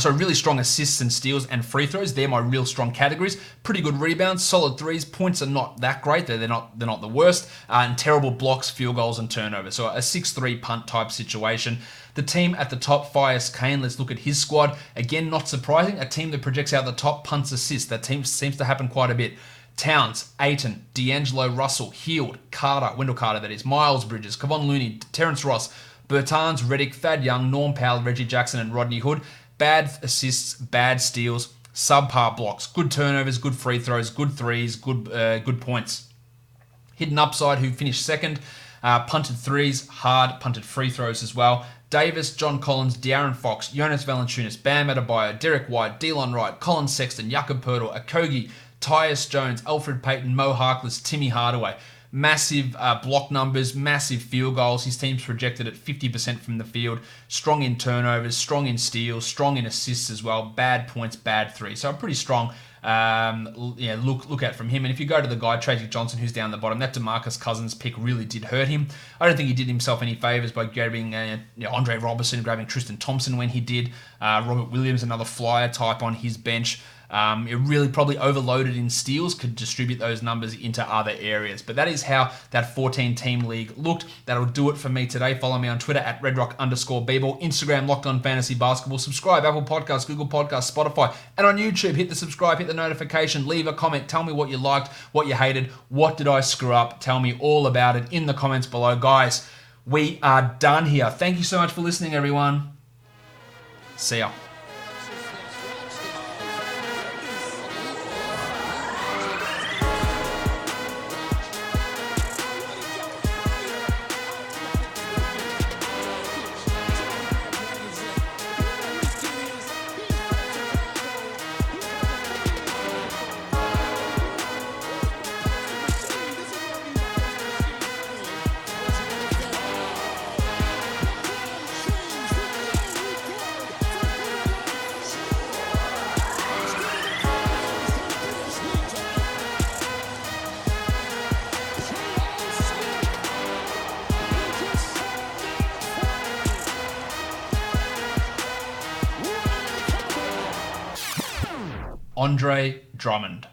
Really strong assists and steals and free throws. They're my real strong categories. Pretty good rebounds, solid threes. Points are not that great. They're not the worst. And terrible blocks, field goals, and turnovers. So a 6-3 punt type situation. The team at the top, Fias Kane. Let's look at his squad. Again, not surprising. A team that projects out the top, punts, assists. That team seems to happen quite a bit. Towns, Ayton, D'Angelo Russell, Hield, Carter, Wendell Carter that is, Miles Bridges, Kevon Looney, Terrence Ross, Bertans, Redick, Thad Young, Norm Powell, Reggie Jackson, and Rodney Hood. Bad assists, bad steals, subpar blocks, good turnovers, good free throws, good threes, good points. Hidden upside, who finished second, punted threes, hard, punted free throws as well. Davis, John Collins, De'Aaron Fox, Jonas Valanciunas, Bam Adebayo, Derek White, Delon Wright, Colin Sexton, Jakob Poeltl, Okogie, Tyus Jones, Alfred Payton, Mo Harkless, Timmy Hardaway. Massive block numbers, massive field goals. His team's projected at 50% from the field. Strong in turnovers, strong in steals, strong in assists as well. Bad points, bad threes. So a pretty strong look at from him. And if you go to the guy, Tracy Johnson, who's down the bottom, that DeMarcus Cousins pick really did hurt him. I don't think he did himself any favors by grabbing Andre Robertson, grabbing Tristan Thompson when he did. Robert Williams, another flyer type on his bench. It really probably overloaded in steals, could distribute those numbers into other areas. But that is how that 14-team league looked. That'll do it for me today. Follow me on Twitter at redrock_bball, Instagram Locked On Fantasy Basketball. Subscribe, Apple Podcasts, Google Podcasts, Spotify, and on YouTube. Hit the subscribe, hit the notification, leave a comment. Tell me what you liked, what you hated, what did I screw up. Tell me all about it in the comments below. Guys, we are done here. Thank you so much for listening, everyone. See ya. Andre Drummond.